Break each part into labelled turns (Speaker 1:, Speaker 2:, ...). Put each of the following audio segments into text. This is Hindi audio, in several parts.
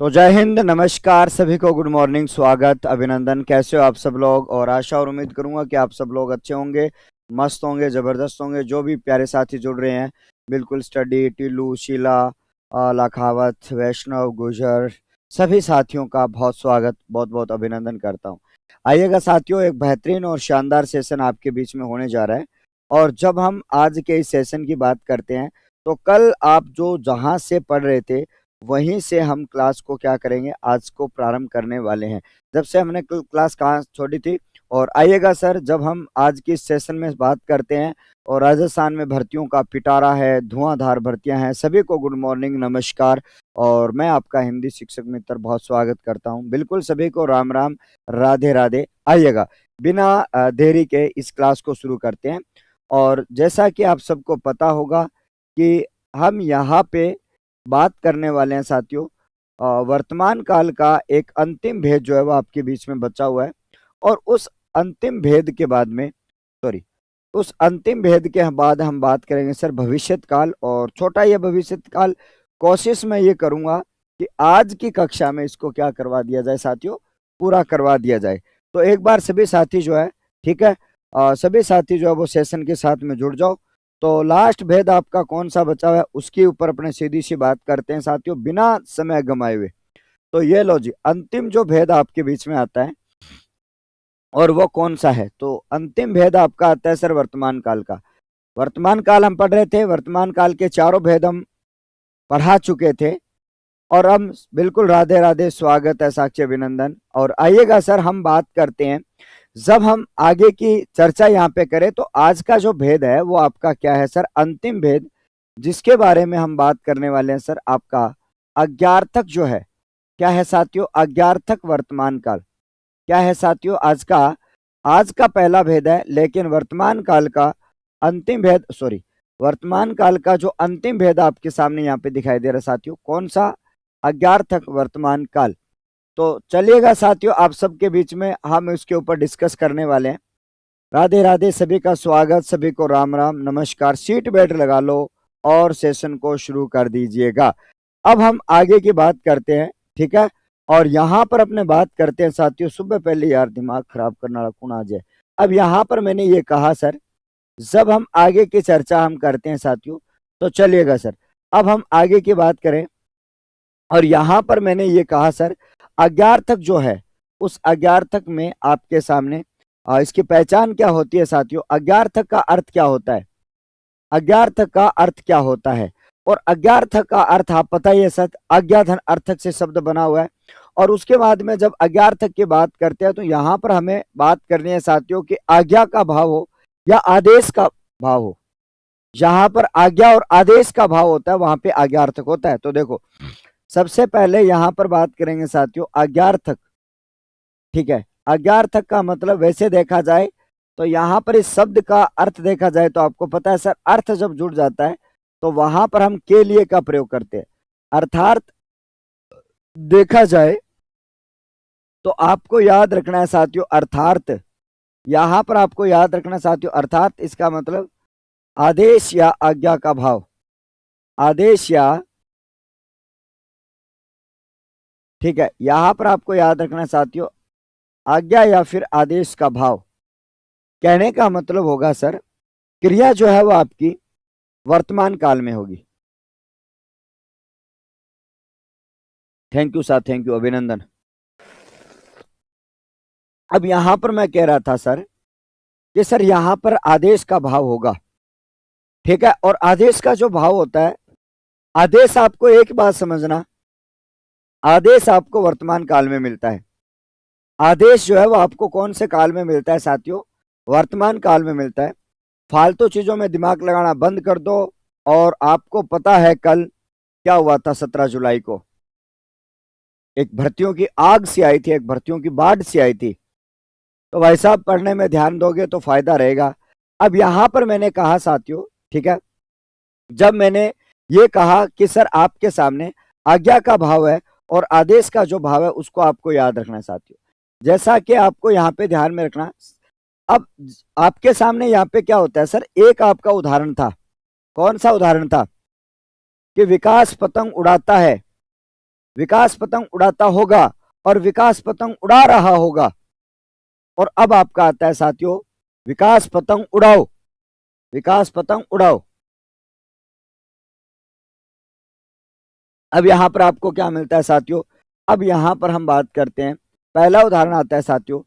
Speaker 1: तो जय हिंद, नमस्कार सभी को, गुड मॉर्निंग, स्वागत, अभिनंदन। कैसे हो आप सब लोग? और आशा और उम्मीद करूंगा कि आप सब लोग अच्छे होंगे, मस्त होंगे, जबरदस्त होंगे। जो भी प्यारे साथी जुड़ रहे हैं, बिल्कुल स्टडी, टीलू, शीला, लाखावत, वैष्णव, गुजर, सभी साथियों का बहुत स्वागत, बहुत बहुत अभिनंदन करता हूं। आइएगा साथियों, एक बेहतरीन और शानदार सेशन आपके बीच में होने जा रहा है। और जब हम आज के इस सेशन की बात करते हैं, तो कल आप जो जहां से पढ़ रहे थे वहीं से हम क्लास को क्या करेंगे, आज को प्रारंभ करने वाले हैं। जब से हमने क्लास कहाँ छोड़ी थी। और आइएगा सर, जब हम आज की सेशन में बात करते हैं, और राजस्थान में भर्तियों का पिटारा है, धुआंधार भर्तियां हैं। सभी को गुड मॉर्निंग, नमस्कार। और मैं आपका हिंदी शिक्षक मित्र बहुत स्वागत करता हूं। बिल्कुल सभी को राम राम, राधे राधे। आइएगा, बिना देरी के इस क्लास को शुरू करते हैं। और जैसा कि आप सबको पता होगा कि हम यहाँ पे बात करने वाले हैं साथियों, वर्तमान काल का एक अंतिम भेद जो है वो आपके बीच में बचा हुआ है। और उस अंतिम भेद के बाद में, सॉरी, उस अंतिम भेद के बाद हम बात करेंगे सर भविष्यत काल। और छोटा यह भविष्यत काल, कोशिश मैं ये करूंगा कि आज की कक्षा में इसको क्या करवा दिया जाए साथियों, पूरा करवा दिया जाए। तो एक बार सभी साथी जो है, ठीक है, सभी साथी जो है वो सेशन के साथ में जुड़ जाओ। तो लास्ट भेद आपका कौन सा बचा हुआ है, उसके ऊपर अपने सीधी सी बात करते हैं साथियों, बिना समय गंवाए हुए। तो ये लो जी, अंतिम जो भेद आपके बीच में आता है, और वो कौन सा है? तो अंतिम भेद आपका आता है सर वर्तमान काल का। वर्तमान काल हम पढ़ रहे थे, वर्तमान काल के चारों भेद हम पढ़ा चुके थे। और हम बिल्कुल राधे राधे, स्वागत है, साक्षी, अभिनंदन। और आइएगा सर, हम बात करते हैं, जब हम आगे की चर्चा यहाँ पे करें, तो आज का जो भेद है वो आपका क्या है सर? अंतिम भेद, जिसके बारे में हम बात करने वाले हैं सर, आपका अज्ञार्थक जो है। क्या है साथियों? अज्ञार्थक वर्तमान काल। क्या है साथियों? आज का पहला भेद है, लेकिन वर्तमान काल का अंतिम भेद, सॉरी, वर्तमान काल का जो अंतिम भेद आपके सामने यहाँ पे दिखाई दे रहा है साथियों, कौन सा? अज्ञार्थक वर्तमान काल। तो चलिएगा साथियों, आप सबके बीच में हम इसके ऊपर डिस्कस करने वाले हैं। राधे राधे, सभी का स्वागत, सभी को राम राम, नमस्कार। सीट बेल्ट लगा लो और सेशन को शुरू कर दीजिएगा। अब हम आगे की बात करते हैं, ठीक है। और यहाँ पर अपने बात करते हैं साथियों, सुबह पहले यार दिमाग खराब करना कौन आ जाए। अब यहाँ पर मैंने ये कहा सर, जब हम आगे की चर्चा हम करते हैं साथियों, तो चलिएगा सर, अब हम आगे की बात करें। और यहाँ पर मैंने ये कहा सर, अज्ञार्थक जो है, उस अज्ञार्थक में आपके सामने इसकी पहचान क्या होती है साथियों? अज्ञार्थक का अर्थ क्या होता है? अज्ञार्थक का अर्थ क्या होता है? और अज्ञार्थक का अर्थ आप पता ही है सर, अज्ञा धन अर्थक से शब्द बना हुआ है। और उसके बाद में जब अज्ञार्थक की बात करते हैं, तो यहाँ पर हमें बात करनी है साथियों कि आज्ञा का भाव हो या आदेश का भाव हो। जहां पर आज्ञा और आदेश का भाव होता है, वहां पे अज्ञार्थक होता है। तो देखो, सबसे पहले यहां पर बात करेंगे साथियों अज्ञार्थक, ठीक है। अज्ञार्थक का मतलब वैसे देखा जाए तो यहां पर इस शब्द का अर्थ देखा जाए तो आपको पता है सर, अर्थ जब जुड़ जाता है तो वहां पर हम के लिए का प्रयोग करते हैं। अर्थात देखा जाए तो आपको याद रखना है साथियों, अर्थार्थ। यहां पर आपको याद रखना साथियों, अर्थात इसका मतलब आदेश या आज्ञा का भाव। आदेश या, ठीक है, यहां पर आपको याद रखना साथियों, आज्ञा या फिर आदेश का भाव। कहने का मतलब होगा सर, क्रिया जो है वो आपकी वर्तमान काल में होगी। Thank you sir, thank you, अभिनंदन। अब यहां पर मैं कह रहा था सर कि सर यहां पर आदेश का भाव होगा, ठीक है। और आदेश का जो भाव होता है, आदेश आपको एक बात समझना, आदेश आपको वर्तमान काल में मिलता है। आदेश जो है वो आपको कौन से काल में मिलता है साथियों? वर्तमान काल में मिलता है। फालतू चीजों में दिमाग लगाना बंद कर दो। और आपको पता है कल क्या हुआ था? 17 जुलाई को एक भर्तियों की आग सी आई थी, एक भर्तियों की बाढ़ सी आई थी। तो भाई साहब, पढ़ने में ध्यान दोगे तो फायदा रहेगा। अब यहां पर मैंने कहा साथियों, ठीक है, जब मैंने ये कहा कि सर आपके सामने आज्ञा का भाव है और आदेश का जो भाव है उसको आपको याद रखना साथियों। जैसा कि आपको यहाँ पे ध्यान में रखना, अब आपके सामने यहाँ पे क्या होता है सर, एक आपका उदाहरण था। कौन सा उदाहरण था? कि विकास पतंग उड़ाता है, विकास पतंग उड़ाता होगा और विकास पतंग उड़ा रहा होगा। और अब आपका आता है साथियों विकास पतंग उड़ाओ, विकास पतंग उड़ाओ। अब यहां पर आपको क्या मिलता है साथियों, अब यहां पर हम बात करते हैं, पहला उदाहरण आता है साथियों,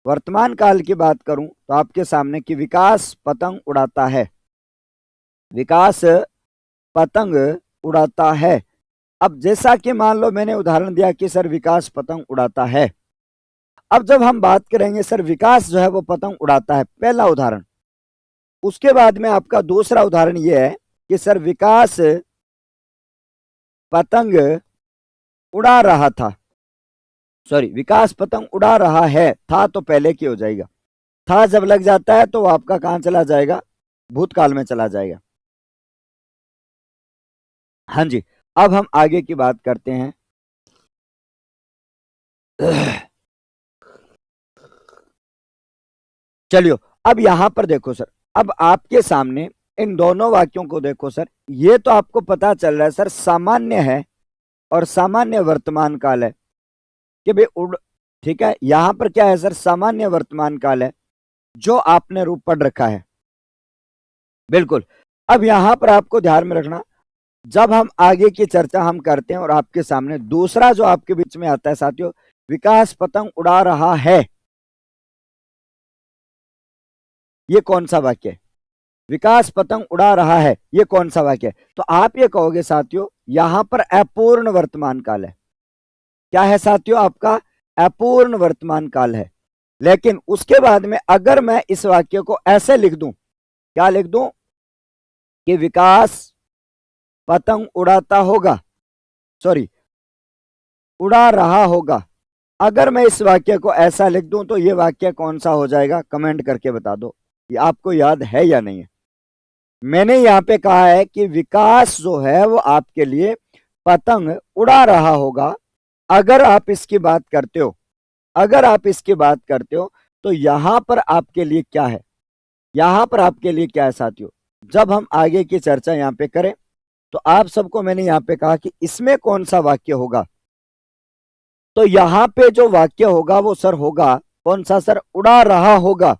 Speaker 1: वर्तमान काल की बात करूं तो आपके सामने कि विकास पतंग उड़ाता है, विकास पतंग उड़ाता है। अब जैसा कि मान लो मैंने उदाहरण दिया कि सर विकास पतंग उड़ाता है, अब जब हम बात करेंगे सर विकास जो है वो पतंग उड़ाता है, पहला उदाहरण, उसके बाद में आपका दूसरा उदाहरण यह है कि सर विकास पतंग उड़ा रहा था, सॉरी विकास पतंग उड़ा रहा है, था तो पहले की हो जाएगा, था जब लग जाता है तो वो आपका कहां चला जाएगा, भूतकाल में चला जाएगा। हाँ जी, अब हम आगे की बात करते हैं। चलिए अब यहां पर देखो सर, अब आपके सामने इन दोनों वाक्यों को देखो सर, ये तो आपको पता चल रहा है सर सामान्य है और सामान्य वर्तमान काल है कि भाई उड़, ठीक है, यहां पर क्या है सर, सामान्य वर्तमान काल है जो आपने रूप पढ़ रखा है, बिल्कुल। अब यहां पर आपको ध्यान में रखना, जब हम आगे की चर्चा हम करते हैं और आपके सामने दूसरा जो आपके बीच में आता है साथियों, विकास पतंग उड़ा रहा है, ये कौन सा वाक्य है, विकास पतंग उड़ा रहा है, ये कौन सा वाक्य है, तो आप ये कहोगे साथियों यहां पर अपूर्ण वर्तमान काल है, क्या है साथियों आपका अपूर्ण वर्तमान काल है। लेकिन उसके बाद में अगर मैं इस वाक्य को ऐसे लिख दूं, क्या लिख दूं कि विकास पतंग उड़ाता होगा, सॉरी उड़ा रहा होगा, अगर मैं इस वाक्य को ऐसा लिख दूं तो ये वाक्य कौन सा हो जाएगा, कमेंट करके बता दो, ये आपको याद है या नहीं है। मैंने यहां पे कहा है कि विकास जो है वो आपके लिए पतंग उड़ा रहा होगा, अगर आप इसकी बात करते हो, अगर आप इसकी बात करते हो तो यहां पर आपके लिए क्या है, यहां पर आपके लिए क्या है साथियों, जब हम आगे की चर्चा यहां पे करें तो आप सबको मैंने यहां पे कहा कि इसमें कौन सा वाक्य होगा, तो यहां पे जो वाक्य होगा वो सर होगा कौन सा सर, उड़ा रहा होगा।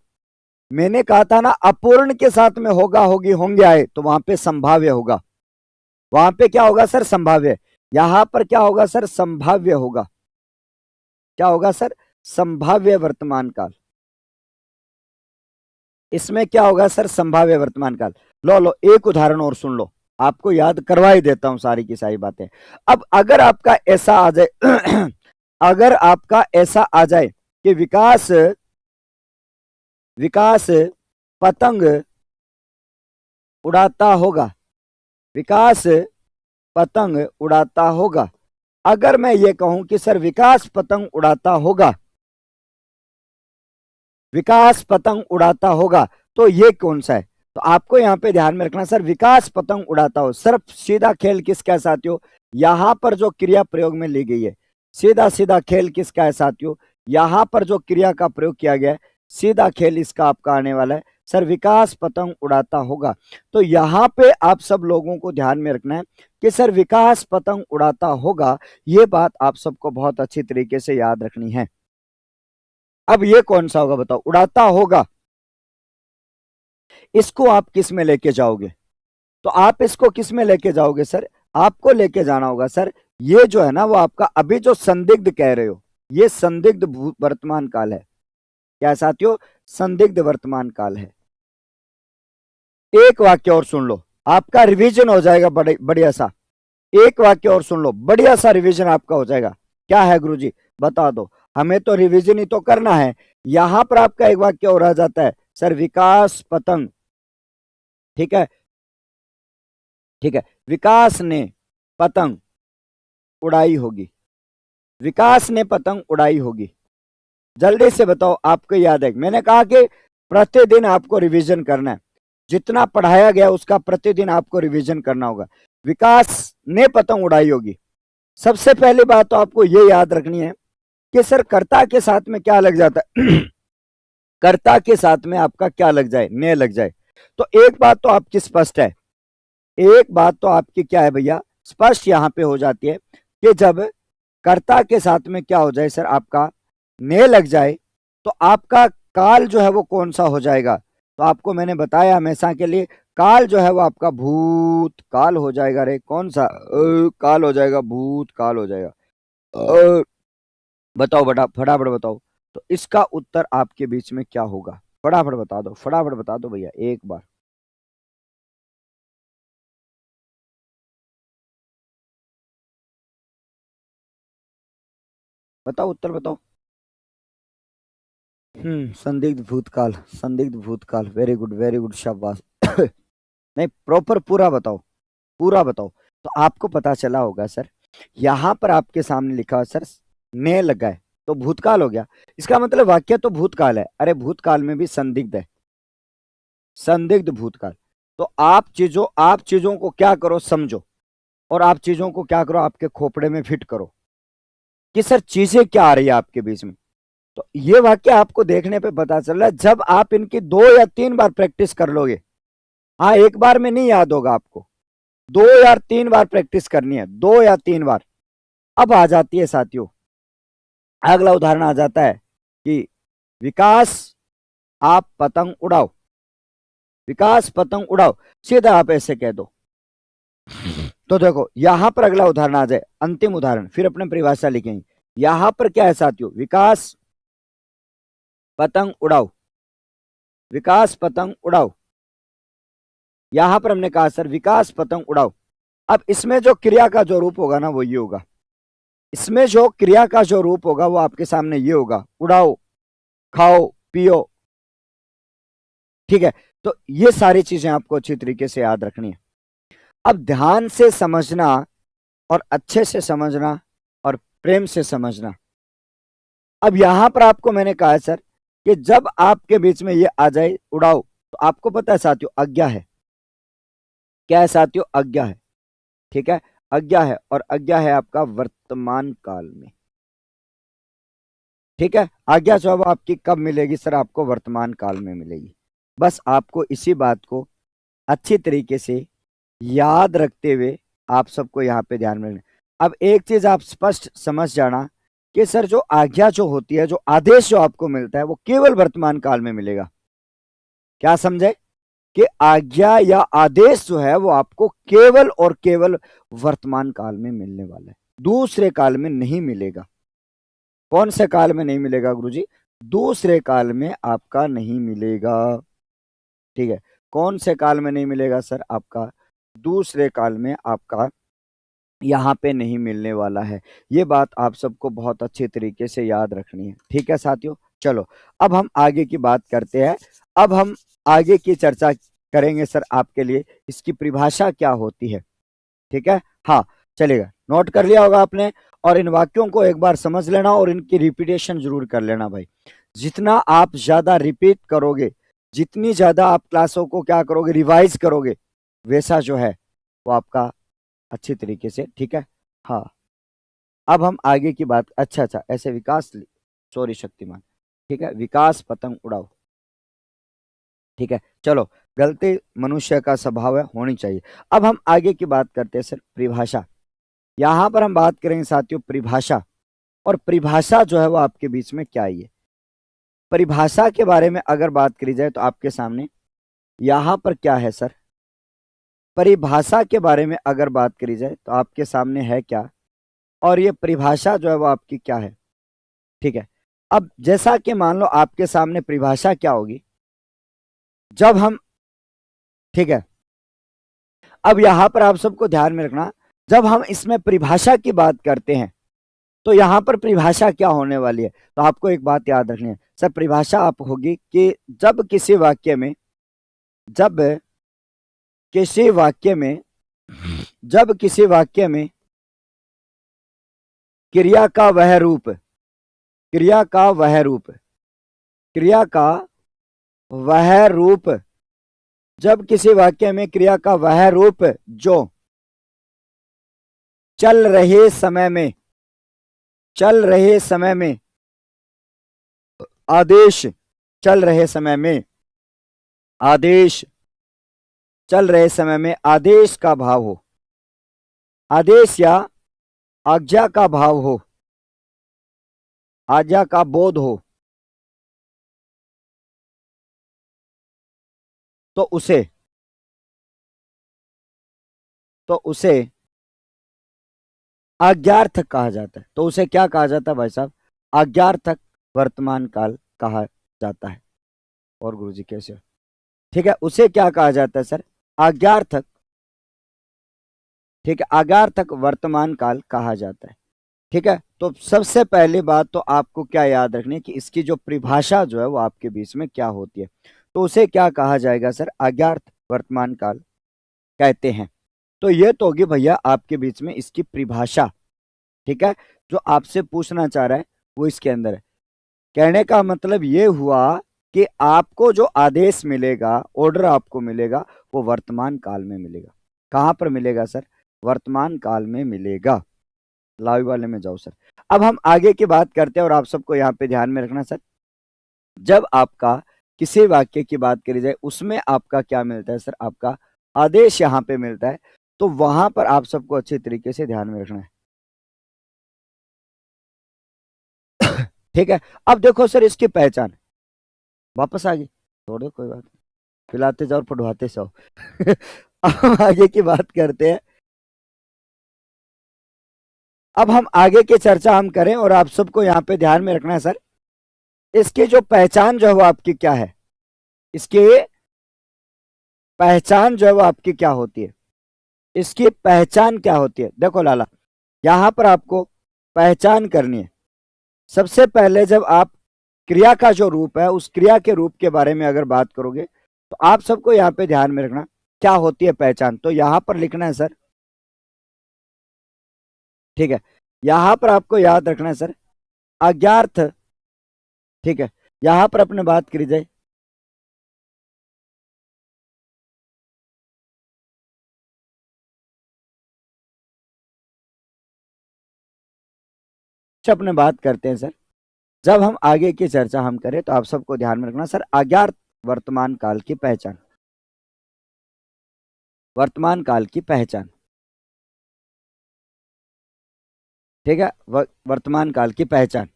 Speaker 1: मैंने कहा था ना अपूर्ण के साथ में होगा होगी होंगे आए तो वहां पे संभाव्य होगा, वहां पे क्या होगा सर संभाव्य, यहां पर क्या होगा सर संभाव्य होगा, क्या होगा सर संभाव्य वर्तमान काल, इसमें क्या होगा सर संभाव्य वर्तमान काल। लो लो एक उदाहरण और सुन लो, आपको याद करवा ही देता हूं सारी की सारी बातें। अब अगर आपका ऐसा आ जाए अगर आपका ऐसा आ जाए कि विकास विकास पतंग उड़ाता होगा, विकास पतंग उड़ाता होगा, अगर मैं ये कहूं कि सर विकास पतंग उड़ाता होगा, विकास पतंग उड़ाता होगा, तो ये कौन सा है, तो आपको यहां पे ध्यान में रखना सर विकास पतंग उड़ाता हो, सिर्फ सीधा खेल किसका है साथियों, यहां पर जो क्रिया प्रयोग में ली गई है, सीधा सीधा खेल किसका है साथियों, यहां पर जो क्रिया का प्रयोग किया गया है, सीधा खेल इसका आपका आने वाला है सर विकास पतंग उड़ाता होगा। तो यहां पे आप सब लोगों को ध्यान में रखना है कि सर विकास पतंग उड़ाता होगा, ये बात आप सबको बहुत अच्छी तरीके से याद रखनी है। अब ये कौन सा होगा बताओ, उड़ाता होगा, इसको आप किस में लेके जाओगे, तो आप इसको किस में लेके जाओगे सर, आपको लेके जाना होगा सर, ये जो है ना वो आपका अभी जो संदिग्ध कह रहे हो, ये संदिग्ध वर्तमान काल है, क्या साथियों संदिग्ध वर्तमान काल है। एक वाक्य और सुन लो, आपका रिवीजन हो जाएगा बढ़िया सा, एक वाक्य और सुन लो, बढ़िया सा रिवीजन आपका हो जाएगा। क्या है गुरुजी बता दो, हमें तो रिवीजन ही तो करना है। यहां पर आपका एक वाक्य और आ जाता है सर विकास पतंग, ठीक है ठीक है, विकास ने पतंग उड़ाई होगी, विकास ने पतंग उड़ाई होगी, जल्दी से बताओ आपको याद है, मैंने कहा कि प्रतिदिन आपको रिवीजन करना है, जितना पढ़ाया गया उसका प्रतिदिन आपको रिवीजन करना होगा। विकास ने पतंग उड़ाई होगी, सबसे पहली बात तो आपको ये याद रखनी है कि सर कर्ता के साथ में क्या लग जाता है कर्ता के साथ में आपका क्या लग जाए, ने लग जाए। तो एक बात तो आपकी स्पष्ट है, एक बात तो आपकी क्या है भैया स्पष्ट यहां पे हो जाती है कि जब कर्ता के साथ में क्या हो जाए सर, आपका ने लग जाए, तो आपका काल जो है वो कौन सा हो जाएगा? तो आपको मैंने बताया हमेशा के लिए काल जो है वो आपका भूत काल हो जाएगा। रे कौन सा काल हो जाएगा, भूत काल हो जाएगा। बताओ बेटा, फटाफट बताओ। तो इसका उत्तर आपके बीच में क्या होगा? फटाफट बता दो, फटाफट बता दो भैया एक बार। बताओ, उत्तर बताओ। संदिग्ध भूतकाल, संदिग्ध भूतकाल, वेरी गुड वेरी गुड, शाबाश। नहीं, प्रॉपर पूरा बताओ, पूरा बताओ। तो आपको पता चला होगा सर, यहां पर आपके सामने लिखा है सर, ने लगा है तो भूतकाल हो गया। इसका मतलब वाक्य तो भूतकाल है, अरे भूतकाल में भी संदिग्ध है, संदिग्ध भूतकाल। तो आप चीजों को क्या करो, समझो, और आप चीजों को क्या करो, आपके खोपड़े में फिट करो कि सर चीजें क्या आ रही है आपके बीच में। तो ये वाक्य आपको देखने पे पता चल रहा है, जब आप इनकी 2 या 3 बार प्रैक्टिस कर लोगे, हाँ एक बार में नहीं याद होगा आपको, 2 या 3 बार प्रैक्टिस करनी है, 2 या 3 बार। अब आ जाती है साथियों, अगला उदाहरण आ जाता है कि विकास आप पतंग उड़ाओ, विकास पतंग उड़ाओ, सीधा आप ऐसे कह दो। तो देखो यहां पर अगला उदाहरण आ जाए, अंतिम उदाहरण, फिर अपने परिभाषा लिखेंगे। यहां पर क्या है साथियों, विकास पतंग उड़ाओ, विकास पतंग उड़ाओ। यहां पर हमने कहा सर विकास पतंग उड़ाओ। अब इसमें जो क्रिया का जो रूप होगा ना वो ये होगा, इसमें जो क्रिया का जो रूप होगा वो आपके सामने ये होगा, उड़ाओ, खाओ, पियो। ठीक है, तो ये सारी चीजें आपको अच्छी तरीके से याद रखनी है। अब ध्यान से समझना और अच्छे से समझना और प्रेम से समझना। अब यहां पर आपको मैंने कहा है सर कि जब आपके बीच में ये आ जाए उड़ाओ, तो आपको पता है साथियों आज्ञा है, क्या है साथियों, आज्ञा है। ठीक है, आज्ञा है, और आज्ञा है आपका वर्तमान काल में। ठीक है, आज्ञा जो है आपकी कब मिलेगी सर, आपको वर्तमान काल में मिलेगी। बस आपको इसी बात को अच्छी तरीके से याद रखते हुए आप सबको यहाँ पे ध्यान में रखना। अब एक चीज आप स्पष्ट समझ जाना कि सर जो आज्ञा जो होती है, जो आदेश जो आपको मिलता है वो केवल वर्तमान काल में मिलेगा। क्या समझे कि आज्ञा या आदेश जो है वो आपको केवल और केवल वर्तमान काल में मिलने वाला है, दूसरे काल में नहीं मिलेगा। कौन से काल में नहीं मिलेगा गुरुजी? दूसरे काल में आपका नहीं मिलेगा। ठीक है, कौन से काल में नहीं मिलेगा सर, आपका दूसरे काल में आपका यहाँ पे नहीं मिलने वाला है। ये बात आप सबको बहुत अच्छे तरीके से याद रखनी है। ठीक है साथियों, चलो अब हम आगे की बात करते हैं। अब हम आगे की चर्चा करेंगे सर आपके लिए इसकी परिभाषा क्या होती है। ठीक है, हाँ चलेगा, नोट कर लिया होगा आपने, और इन वाक्यों को एक बार समझ लेना और इनकी रिपीटेशन जरूर कर लेना भाई। जितना आप ज्यादा रिपीट करोगे, जितनी ज्यादा आप क्लासों को क्या करोगे, रिवाइज करोगे, वैसा जो है वो आपका अच्छी तरीके से। ठीक है, हाँ अब हम आगे की बात, अच्छा अच्छा ऐसे विकास, सॉरी शक्तिमान, ठीक है, विकास पतंग उड़ाओ। ठीक है, चलो, गलती मनुष्य का स्वभाव है, होनी चाहिए। अब हम आगे की बात करते हैं सर परिभाषा। यहां पर हम बात करेंगे साथियों परिभाषा, और परिभाषा जो है वो आपके बीच में क्या है। परिभाषा के बारे में अगर बात करी जाए तो आपके सामने यहां पर क्या है सर, परिभाषा के बारे में अगर बात करी जाए तो आपके सामने है क्या, और ये परिभाषा जो है वो आपकी क्या है। ठीक है, अब जैसा कि मान लो आपके सामने परिभाषा क्या होगी जब हम, ठीक है, अब यहां पर आप सबको ध्यान में रखना, जब हम इसमें परिभाषा की बात करते हैं तो यहां पर परिभाषा क्या होने वाली है। तो आपको एक बात याद रखनी है सर, परिभाषा आप होगी कि जब किसी वाक्य में, जब किसी वाक्य में, जब किसी वाक्य में क्रिया का वह रूप, क्रिया का वह रूप, क्रिया का वह रूप, जब किसी वाक्य में क्रिया का वह रूप जो चल रहे समय में, चल रहे समय में आदेश, चल रहे समय में आदेश, चल रहे समय में आदेश का भाव हो, आदेश या आज्ञा का भाव हो, आज्ञा का बोध हो, तो उसे तो उसे आज्ञार्थक कहा जाता है। तो उसे क्या कहा जाता है भाई साहब? आज्ञार्थक वर्तमान काल कहा जाता है। और गुरुजी कैसे हो? ठीक है, उसे क्या कहा जाता है सर? आज्ञार्थक। ठीक है, आज्ञार्थक वर्तमान काल कहा जाता है। ठीक है, तो सबसे पहली बात तो आपको क्या याद रखनी है कि इसकी जो परिभाषा जो है वो आपके बीच में क्या होती है। तो उसे क्या कहा जाएगा सर? अज्ञात वर्तमान काल कहते हैं। तो ये तो होगी भैया आपके बीच में इसकी परिभाषा। ठीक है, जो आपसे पूछना चाह रहा है वो इसके अंदर है। कहने का मतलब ये हुआ कि आपको जो आदेश मिलेगा, ऑर्डर आपको मिलेगा, वो वर्तमान काल में मिलेगा। कहां पर मिलेगा सर? वर्तमान काल में मिलेगा। लाइव वाले में जाओ सर। अब हम आगे की बात करते हैं और आप सबको यहाँ पे ध्यान में रखना सर, जब आपका किसी वाक्य की बात करी जाए उसमें आपका क्या मिलता है सर? आपका आदेश यहाँ पे मिलता है। तो वहां पर आप सबको अच्छे तरीके से ध्यान में रखना है। ठीक है, अब देखो सर इसकी पहचान वापस आ गई। छोड़ दो, कोई बात नहीं, खिलाते जाओ और पढ़वाते जाओ। अब हम आगे की बात करते हैं। अब हम आगे की चर्चा हम करें और आप सबको यहाँ पे ध्यान में रखना है सर, इसकी जो पहचान जो है वो आपकी क्या है? इसकी पहचान जो है वो आपकी क्या होती है? इसकी पहचान क्या होती है? देखो लाला, यहां पर आपको पहचान करनी है। सबसे पहले जब आप क्रिया का जो रूप है उस क्रिया के रूप के बारे में अगर बात करोगे तो आप सबको यहाँ पे ध्यान में रखना क्या होती है पहचान। तो यहां पर लिखना है सर, ठीक है, यहां पर आपको याद रखना है सर अज्ञार्थ। ठीक है, यहां पर अपने बात करी जाए, अपने बात करते हैं सर। जब हम आगे की चर्चा हम करें तो आप सबको ध्यान में रखना सर अज्ञात वर्तमान काल की पहचान। वर्तमान काल की पहचान, ठीक है, वर्तमान काल की पहचान।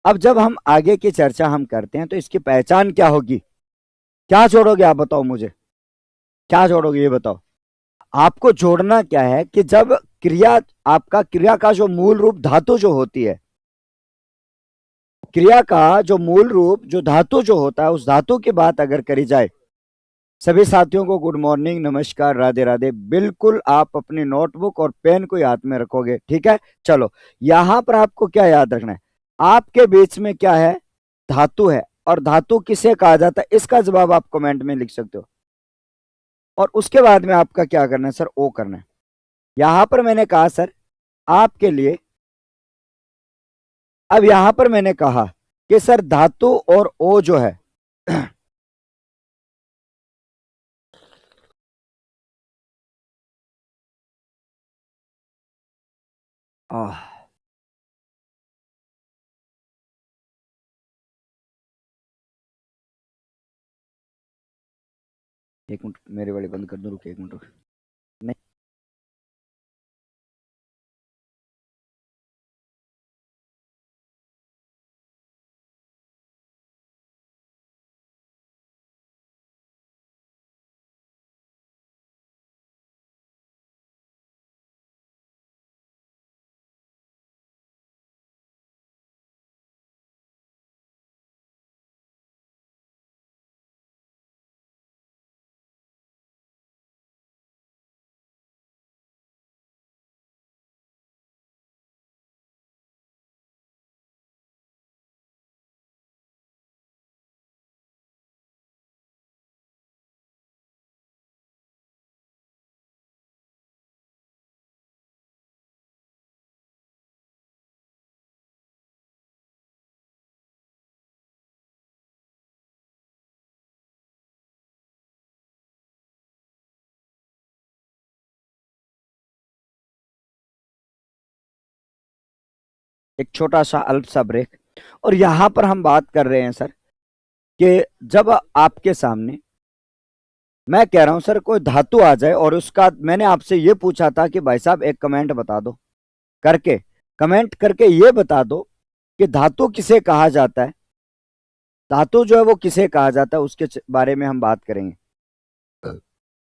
Speaker 1: अब जब हम आगे की चर्चा हम करते हैं तो इसकी पहचान क्या होगी? क्या जोड़ोगे आप बताओ मुझे, क्या जोड़ोगे ये बताओ। आपको जोड़ना क्या है कि जब क्रिया, आपका क्रिया का जो मूल रूप धातु जो होती है, क्रिया का जो मूल रूप जो धातु जो होता है उस धातु की बात अगर करी जाए। सभी साथियों को गुड मॉर्निंग, नमस्कार, राधे राधे। बिल्कुल आप अपनी नोटबुक और पेन को हाथ में रखोगे, ठीक है। चलो, यहां पर आपको क्या याद रखना है? आपके बीच में क्या है? धातु है। और धातु किसे कहा जाता है इसका जवाब आप कमेंट में लिख सकते हो। और उसके बाद में आपका क्या करना है सर? ओ करना है। यहां पर मैंने कहा सर आपके लिए, अब यहां पर मैंने कहा कि सर धातु और ओ जो है आह, एक मिनट, मेरे वाले बंद कर दो, रुक एक मिनट रुक। नहीं, एक छोटा सा अल्प सा ब्रेक। और यहां पर हम बात कर रहे हैं सर कि जब आपके सामने, मैं कह रहा हूं सर, कोई धातु आ जाए और उसका, मैंने आपसे ये पूछा था कि भाई साहब एक कमेंट बता दो करके, कमेंट करके ये बता दो कि धातु किसे कहा जाता है, धातु जो है वो किसे कहा जाता है उसके बारे में हम बात करेंगे।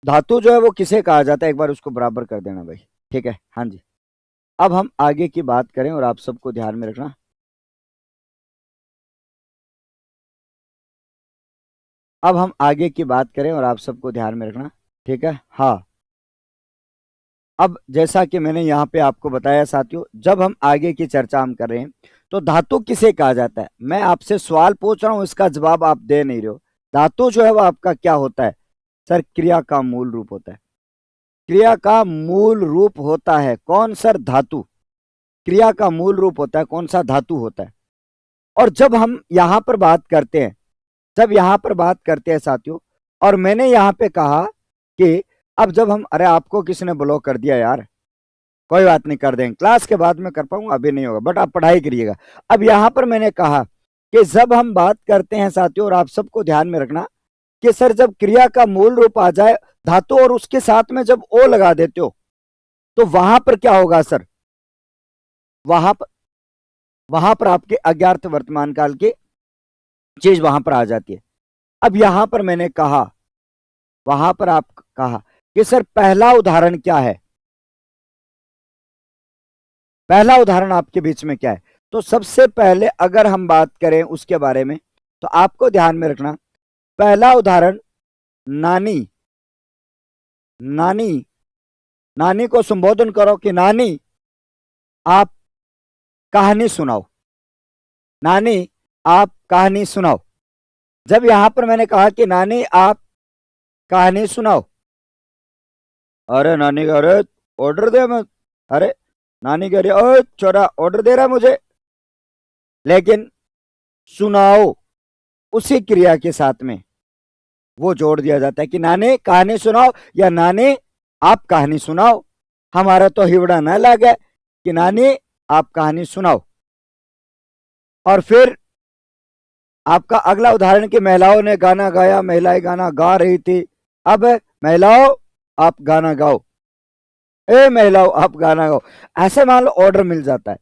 Speaker 1: धातु जो है वो किसे कहा जाता है, एक बार उसको बराबर कर देना भाई, ठीक है। हाँ जी, अब हम आगे की बात करें और आप सबको ध्यान में रखना। अब हम आगे की बात करें और आप सबको ध्यान में रखना, ठीक है। हाँ, अब जैसा कि मैंने यहाँ पे आपको बताया साथियों, जब हम आगे की चर्चा हम कर रहे हैं तो धातु किसे कहा जाता है, मैं आपसे सवाल पूछ रहा हूं, इसका जवाब आप दे नहीं रहे हो। धातु जो है वो आपका क्या होता है सर? क्रिया का मूल रूप होता है। क्रिया का मूल रूप होता है कौन सर? धातु। क्रिया का मूल रूप होता है कौन सा? धातु होता है। और जब हम यहां पर बात करते हैं, जब यहां पर बात करते हैं साथियों, और मैंने यहां पे कहा कि अब जब हम, अरे आपको किसने ब्लॉक कर दिया यार? कोई बात नहीं, कर देंगे, क्लास के बाद में कर पाऊंगा, अभी नहीं होगा, बट आप पढ़ाई करिएगा। अब यहां पर मैंने कहा कि जब हम बात करते हैं साथियों, और आप सबको ध्यान में रखना कि सर जब क्रिया का मूल रूप आ जाए धातु और उसके साथ में जब ओ लगा देते हो तो वहां पर क्या होगा सर? वहां पर, वहां पर आपके अज्ञात वर्तमान काल की चीज वहां पर आ जाती है। अब यहां पर मैंने कहा, वहां पर आप कहा कि सर पहला उदाहरण क्या है, पहला उदाहरण आपके बीच में क्या है? तो सबसे पहले अगर हम बात करें उसके बारे में तो आपको ध्यान में रखना, पहला उदाहरण नानी। नानी, नानी को संबोधन करो कि नानी आप कहानी सुनाओ, नानी आप कहानी सुनाओ। जब यहां पर मैंने कहा कि नानी आप कहानी सुनाओ, अरे नानी कह रहे ऑर्डर दे, मैं, अरे नानी कह रही ओए छोरा ऑर्डर दे रहा है मुझे, लेकिन सुनाओ उसी क्रिया के साथ में वो जोड़ दिया जाता है कि नानी कहानी सुनाओ या नानी आप कहानी सुनाओ। हमारा तो हिवड़ा न लगे कि नानी आप कहानी सुनाओ। और फिर आपका अगला उदाहरण कि महिलाओं ने गाना गाया, महिलाएं गाना गा रही थी, अब महिलाओं आप गाना गाओ, ए महिलाओं आप गाना गाओ। ऐसे मान लो ऑर्डर मिल जाता है।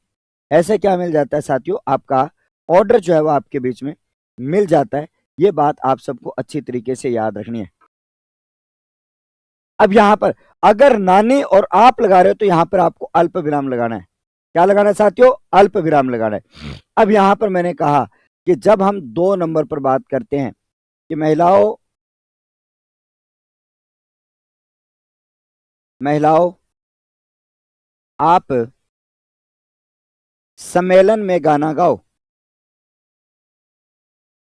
Speaker 1: ऐसे क्या मिल जाता है साथियों? आपका ऑर्डर जो है वो आपके बीच में मिल जाता है। ये बात आप सबको अच्छी तरीके से याद रखनी है। अब यहां पर अगर नानी और आप लगा रहे हो तो यहां पर आपको अल्प विराम लगाना है। क्या लगाना है साथियों? अल्प विराम लगाना है। अब यहां पर मैंने कहा कि जब हम 2 नंबर पर बात करते हैं कि महिलाओं, महिलाओं आप सम्मेलन में गाना गाओ,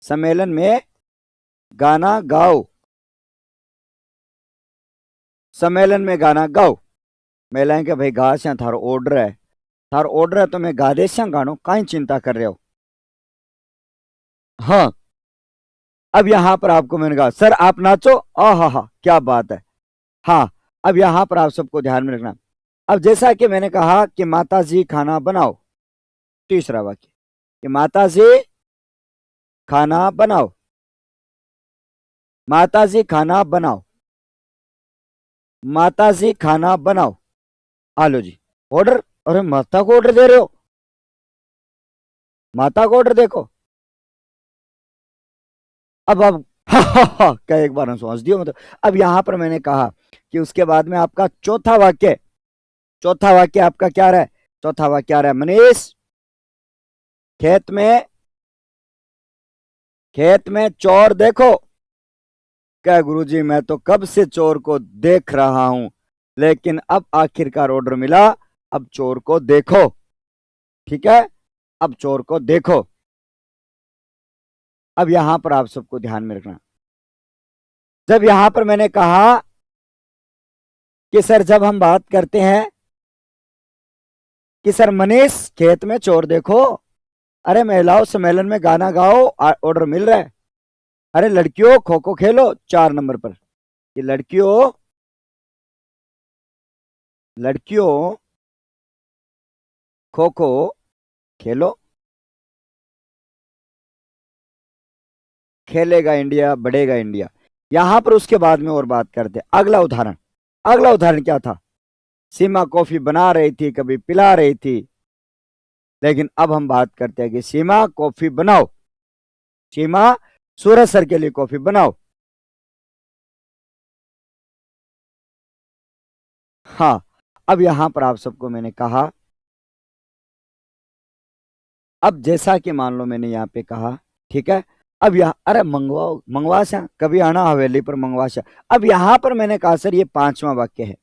Speaker 1: सम्मेलन में गाना गाओ, सम्मेलन में गाना गाओ। महिलाएं के भाई गा से थारो ऑर्डर है, थारो ऑर्डर है तो मैं गा दे गानो, कहीं चिंता कर रहे हो? हाँ, अब यहां पर आपको मैंने कहा सर आप नाचो, आ हा क्या बात है। हाँ, अब यहां पर आप सबको ध्यान में रखना। अब जैसा कि मैंने कहा कि माता जी खाना बनाओ, तीसरा वाक्य कि माता जी खाना बनाओ, माता जी खाना बनाओ, माता जी खाना बनाओ। आलो जी ऑर्डर, अरे माता को ऑर्डर दे रहे हो, माता को ऑर्डर देखो। अब क्या एक बार सोच दियो मतलब। अब यहां पर मैंने कहा कि उसके बाद में आपका चौथा वाक्य, चौथा वाक्य आपका क्या रहा है? चौथा वाक्य क्या रहा है? मनीष खेत में, खेत में चोर देखो। क्या गुरुजी मैं तो कब से चोर को देख रहा हूं, लेकिन अब आखिरकार ऑर्डर मिला, अब चोर को देखो, ठीक है, अब चोर को देखो। अब यहां पर आप सबको ध्यान में रखना, जब यहां पर मैंने कहा कि सर जब हम बात करते हैं कि सर मनीष खेत में चोर देखो, अरे महिलाओं सम्मेलन में गाना गाओ, ऑर्डर मिल रहा है। अरे लड़कियों खो खो खेलो, 4 नंबर पर कि लड़कियों, लड़कियों खो खो खेलो, खेलेगा इंडिया बढ़ेगा इंडिया। यहां पर उसके बाद में और बात करते हैं अगला उदाहरण। अगला उदाहरण क्या था? सीमा कॉफी बना रही थी, कभी पिला रही थी, लेकिन अब हम बात करते हैं कि सीमा कॉफी बनाओ, सीमा सूरज सर के लिए कॉफी बनाओ। हाँ, अब यहां पर आप सबको मैंने कहा, अब जैसा कि मान लो मैंने यहाँ पे कहा, ठीक है, अब यहाँ अरे मंगवाओ, मंगवा से कभी आना हवेली पर, मंगवा से। अब यहां पर मैंने कहा सर ये पांचवा वाक्य है,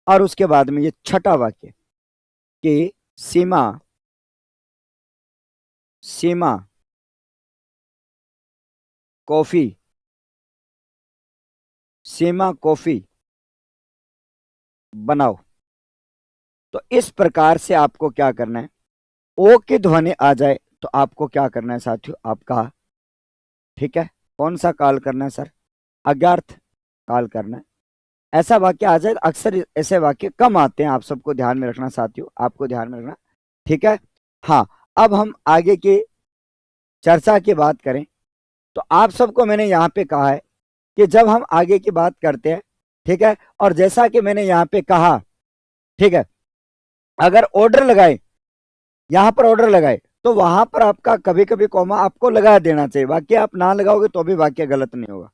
Speaker 1: और उसके बाद में ये छठा वाक्य कि सीमा, सीमा कॉफी, सीमा कॉफी बनाओ। तो इस प्रकार से आपको क्या करना है, ओ की ध्वनि आ जाए तो आपको क्या करना है साथियों, आपका, ठीक है, कौन सा काल करना है सर, अज्ञार्थ काल करना है। ऐसा वाक्य आ जाए, अक्सर ऐसे वाक्य कम आते हैं, आप सबको ध्यान में रखना साथियों, आपको ध्यान में रखना, ठीक है। हाँ, अब हम आगे की चर्चा की बात करें तो आप सबको मैंने यहाँ पे कहा है कि जब हम आगे की बात करते हैं, ठीक है, और जैसा कि मैंने यहाँ पे कहा, ठीक है, अगर ऑर्डर लगाए, यहां पर ऑर्डर लगाए तो वहां पर आपका कभी कभी कॉमा आपको लगा देना चाहिए, वाक्य आप ना लगाओगे तो भी वाक्य गलत नहीं होगा,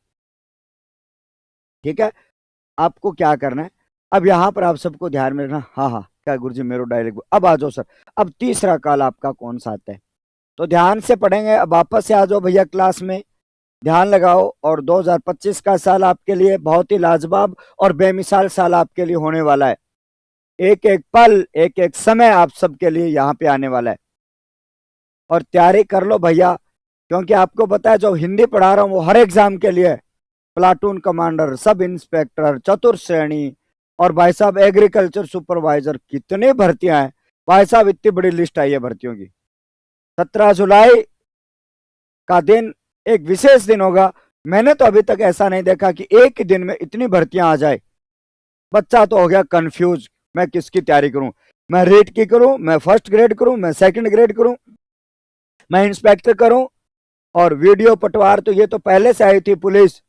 Speaker 1: ठीक है। आपको क्या करना है, अब यहां पर आप सबको ध्यान में रखना। हाँ हाँ, क्या गुरुजी मेरो डायरेक्ट, अब आ जाओ सर, अब तीसरा काल आपका कौन सा आता है, तो ध्यान से पढ़ेंगे। अब वापस से आ जाओ भैया क्लास में, ध्यान लगाओ, और 2025 का साल आपके लिए बहुत ही लाजवाब और बेमिसाल साल आपके लिए होने वाला है। एक एक पल, एक एक समय आप सबके लिए यहाँ पे आने वाला है, और तैयारी कर लो भैया, क्योंकि आपको पता है जो हिंदी पढ़ा रहा हूँ वो हर एग्जाम के लिए है। प्लाटून कमांडर, सब इंस्पेक्टर, चतुर्थ श्रेणी, और भाई साहब एग्रीकल्चर सुपरवाइजर, कितनी भर्तियां हैं भाई साहब, इतनी बड़ी लिस्ट आई है भर्तियों की। 17 जुलाई का दिन एक विशेष दिन होगा, मैंने तो अभी तक ऐसा नहीं देखा कि एक ही दिन में इतनी भर्तियां आ जाए। बच्चा तो हो गया कंफ्यूज, मैं किसकी तैयारी करूं, मैं रीट की करूं, मैं फर्स्ट ग्रेड करूं, मैं सेकंड ग्रेड करूं, मैं इंस्पेक्टर करूं, और वीडियो पटवार तो ये तो पहले से आई थी पुलिस,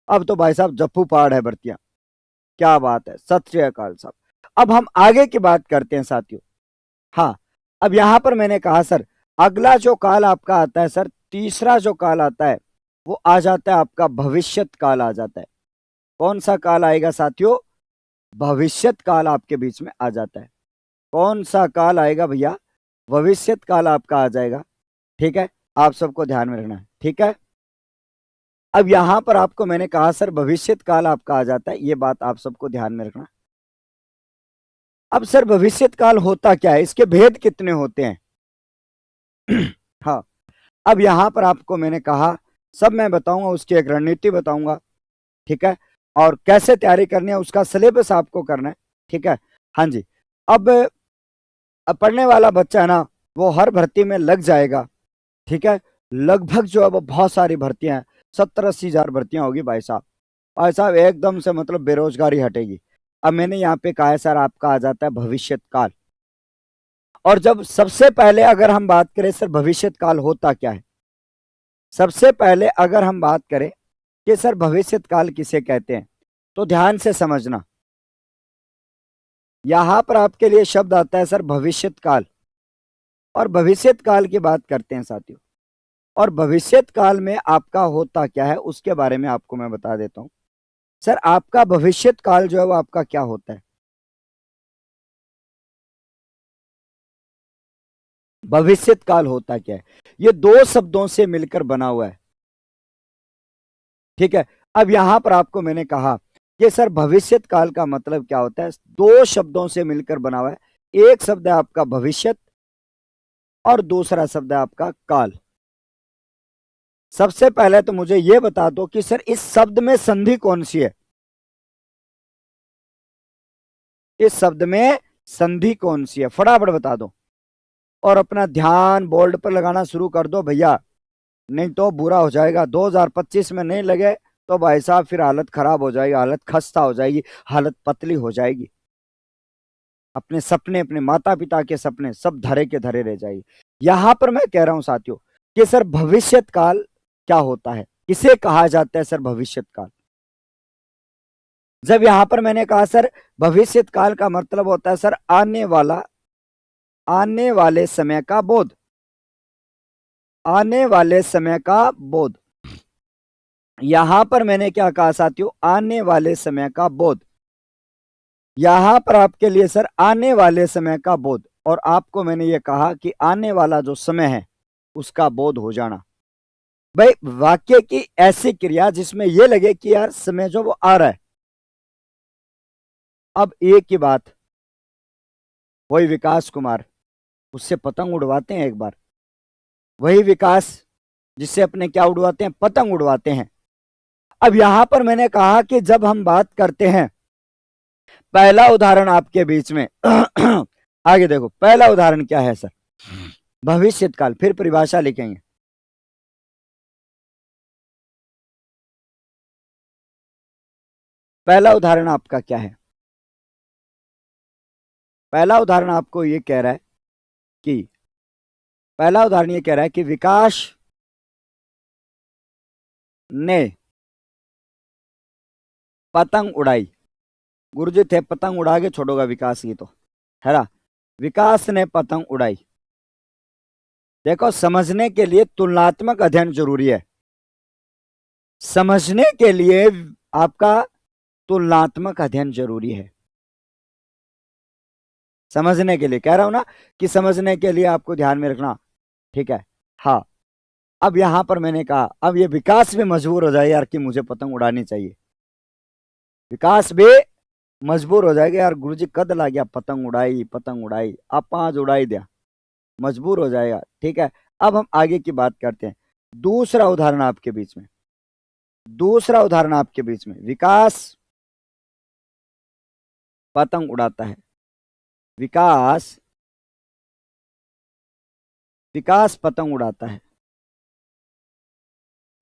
Speaker 1: अब तो भाई साहब जप्पू पहाड़ है भर्तियां। क्या बात है, सत श्री अकाल साहब। अब हम आगे की बात करते हैं साथियों। हाँ, अब यहां पर मैंने कहा सर अगला जो काल आपका आता है सर, तीसरा जो काल आता है वो आ जाता है आपका भविष्यत काल आ जाता है। कौन सा काल आएगा साथियों, भविष्यत काल आपके बीच में आ जाता है। कौन सा काल आएगा भैया, भविष्यत काल आपका आ जाएगा, ठीक है, आप सबको ध्यान में रखना है, ठीक है। अब यहां पर आपको मैंने कहा सर भविष्यत काल आपका आ जाता है, ये बात आप सबको ध्यान में रखना। अब सर भविष्यत काल होता क्या है, इसके भेद कितने होते हैं हाँ, अब यहां पर आपको मैंने कहा सब मैं बताऊंगा, उसकी एक रणनीति बताऊंगा, ठीक है, और कैसे तैयारी करनी है उसका सिलेबस आपको करना है, ठीक है। हाँ जी, अब पढ़ने वाला बच्चा है ना, वो हर भर्ती में लग जाएगा, ठीक है। लगभग जो है वो बहुत सारी भर्तियां हैं, 70-80 हजार भर्तियां होगी भाई साहब, भाई साहब एकदम से मतलब बेरोजगारी हटेगी। अब मैंने यहाँ पे कहा है सर आपका आ जाता है भविष्यत काल, और जब सबसे पहले अगर हम बात करें सर भविष्यत काल होता क्या है, सबसे पहले अगर हम बात करें कि सर भविष्यत काल किसे कहते हैं, तो ध्यान से समझना, यहां पर आपके लिए शब्द आता है सर भविष्यत काल, और भविष्यत काल की बात करते हैं साथियों, और भविष्यत काल में आपका होता क्या है उसके बारे में आपको मैं बता देता हूं। सर आपका भविष्यत काल जो है वो आपका क्या होता है, भविष्यत काल होता क्या है, ये दो शब्दों से मिलकर बना हुआ है, ठीक है। अब यहां पर आपको मैंने कहा कि सर भविष्यत काल का मतलब क्या होता है, दो शब्दों से मिलकर बना हुआ है, एक शब्द है आपका भविष्यत और दूसरा शब्द है आपका काल। सबसे पहले तो मुझे यह बता दो कि सर इस शब्द में संधि कौन सी है, इस शब्द में संधि कौन सी है, फटाफट बता दो, और अपना ध्यान बोर्ड पर लगाना शुरू कर दो भैया, नहीं तो बुरा हो जाएगा। 2025 में नहीं लगे तो भाई साहब फिर हालत खराब हो जाएगी, हालत खस्ता हो जाएगी, हालत पतली हो जाएगी, अपने सपने, अपने माता पिता के सपने सब धरे के धरे रह जाएगी। यहां पर मैं कह रहा हूं साथियों कि सर भविष्यत काल क्या होता है, किसे कहा जाता है सर भविष्यत काल। जब यहां पर मैंने कहा सर भविष्यत काल का मतलब होता है सर आने वाला, आने वाले समय का बोध, आने वाले समय का बोध। यहां पर मैंने क्या कहा साथियों, आने वाले समय का बोध। यहां पर आपके लिए सर आने वाले समय का बोध, और आपको मैंने ये कहा कि आने वाला जो समय है उसका बोध हो जाना। भाई वाक्य की ऐसी क्रिया जिसमें यह लगे कि यार समय जो वो आ रहा है। अब एक ही बात, वही विकास कुमार, उससे पतंग उड़वाते हैं एक बार, वही विकास जिससे अपने क्या उड़वाते हैं, पतंग उड़वाते हैं। अब यहां पर मैंने कहा कि जब हम बात करते हैं, पहला उदाहरण आपके बीच में आगे देखो, पहला उदाहरण क्या है सर, भविष्यत काल, फिर परिभाषा लिखेंगे। पहला उदाहरण आपका क्या है, पहला उदाहरण आपको ये कह रहा है कि, पहला उदाहरण ये कह रहा है कि विकास ने पतंग उड़ाई। गुरुजी थे पतंग उड़ा के छोड़ोगा विकास की तो, है ना। विकास ने पतंग उड़ाई। देखो समझने के लिए तुलनात्मक अध्ययन जरूरी है, समझने के लिए आपका तुलनात्मक अध्ययन जरूरी है। समझने के लिए कह रहा हूं ना कि समझने के लिए आपको ध्यान में रखना, ठीक है। हाँ, अब यहां पर मैंने कहा, अब ये विकास भी मजबूर हो जाए यार कि मुझे पतंग उड़ानी चाहिए, विकास भी मजबूर हो जाएगा यार, गुरुजी कद ला गया पतंग उड़ाई, पतंग उड़ाई, आप 5 उड़ाई दिया, मजबूर हो जाएगा, ठीक है। अब हम आगे की बात करते हैं। दूसरा उदाहरण आपके बीच में, दूसरा उदाहरण आपके बीच में, विकास पतंग उड़ाता है। विकास, विकास पतंग उड़ाता है,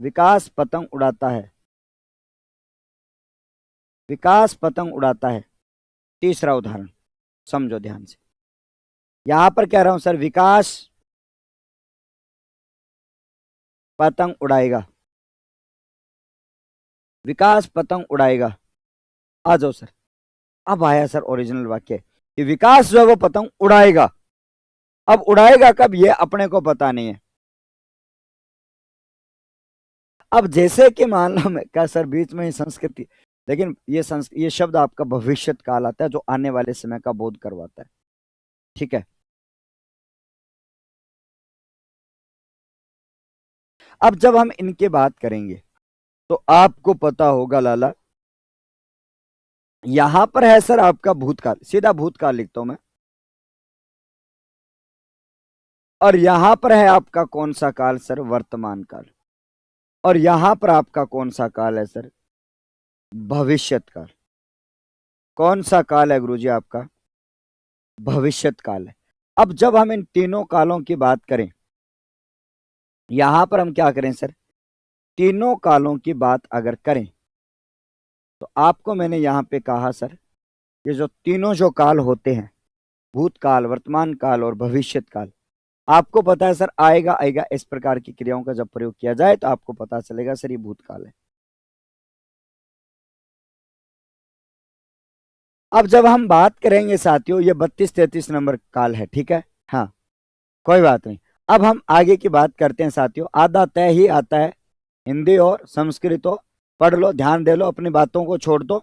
Speaker 1: विकास पतंग उड़ाता है, विकास पतंग उड़ाता है। तीसरा उदाहरण समझो ध्यान से, यहां पर कह रहा हूं सर विकास पतंग उड़ाएगा, विकास पतंग उड़ाएगा। आ जाओ सर, अब आया सर ओरिजिनल वाक्य कि विकास जो है वो पतंग उड़ाएगा। अब उड़ाएगा कब, ये अपने को पता नहीं है। अब जैसे कि मान लो मैं क्या सर बीच में ही संस्कृति, लेकिन ये शब्द आपका भविष्यत काल आता है जो आने वाले समय का बोध करवाता है, ठीक है। अब जब हम इनके बात करेंगे तो आपको पता होगा लाला, यहां पर है सर आपका भूतकाल, सीधा भूतकाल लिखता हूं मैं, और यहां पर है आपका कौन सा काल सर, वर्तमान काल, और यहां पर आपका कौन सा काल है सर, भविष्यत काल। कौन सा काल है गुरुजी आपका, भविष्यत काल है। अब जब हम इन तीनों कालों की बात करें, यहां पर हम क्या करें सर, तीनों कालों की बात अगर करें तो आपको मैंने यहां पे कहा सर, ये जो तीनों जो काल होते हैं, भूतकाल, वर्तमान काल और भविष्यत काल, आपको पता है सर आएगा आएगा इस प्रकार की क्रियाओं का जब प्रयोग किया जाए तो आपको पता चलेगा सर ये भूतकाल है। अब जब हम बात करेंगे साथियों, ये 32-33 नंबर काल है, ठीक है। हाँ, कोई बात नहीं। अब हम आगे की बात करते हैं साथियों, आधा तय ही आता है, हिंदी और संस्कृत हो, पढ़ लो, ध्यान दे लो, अपनी बातों को छोड़ दो।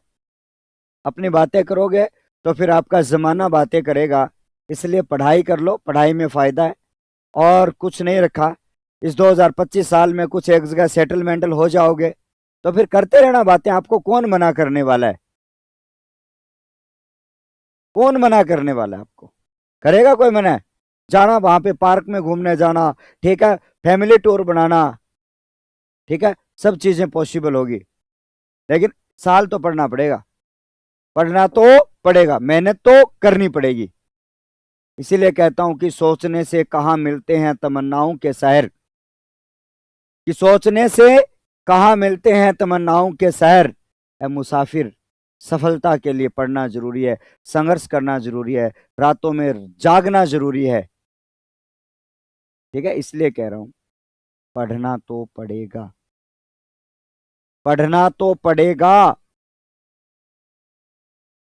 Speaker 1: अपनी बातें करोगे तो फिर आपका जमाना बातें करेगा, इसलिए पढ़ाई कर लो, पढ़ाई में फायदा है। और कुछ नहीं रखा, इस 2025 साल में कुछ एक जगह सेटलमेंटल हो जाओगे तो फिर करते रहना बातें, आपको कौन मना करने वाला है, कौन मना करने वाला है आपको, करेगा कोई मना, जाना वहां पे पार्क में घूमने जाना, ठीक है, फैमिली टूर बनाना, ठीक है, सब चीजें पॉसिबल होगी, लेकिन साल तो पढ़ना पड़ेगा, पढ़ना तो पड़ेगा, मेहनत तो करनी पड़ेगी। इसीलिए कहता हूं कि सोचने से कहां मिलते हैं तमन्नाओं के शहर, कि सोचने से कहां मिलते हैं तमन्नाओं के शहर, ए मुसाफिर सफलता के लिए पढ़ना जरूरी है, संघर्ष करना जरूरी है, रातों में जागना जरूरी है, ठीक है। इसलिए कह रहा हूं पढ़ना तो पड़ेगा, पढ़ना तो पड़ेगा,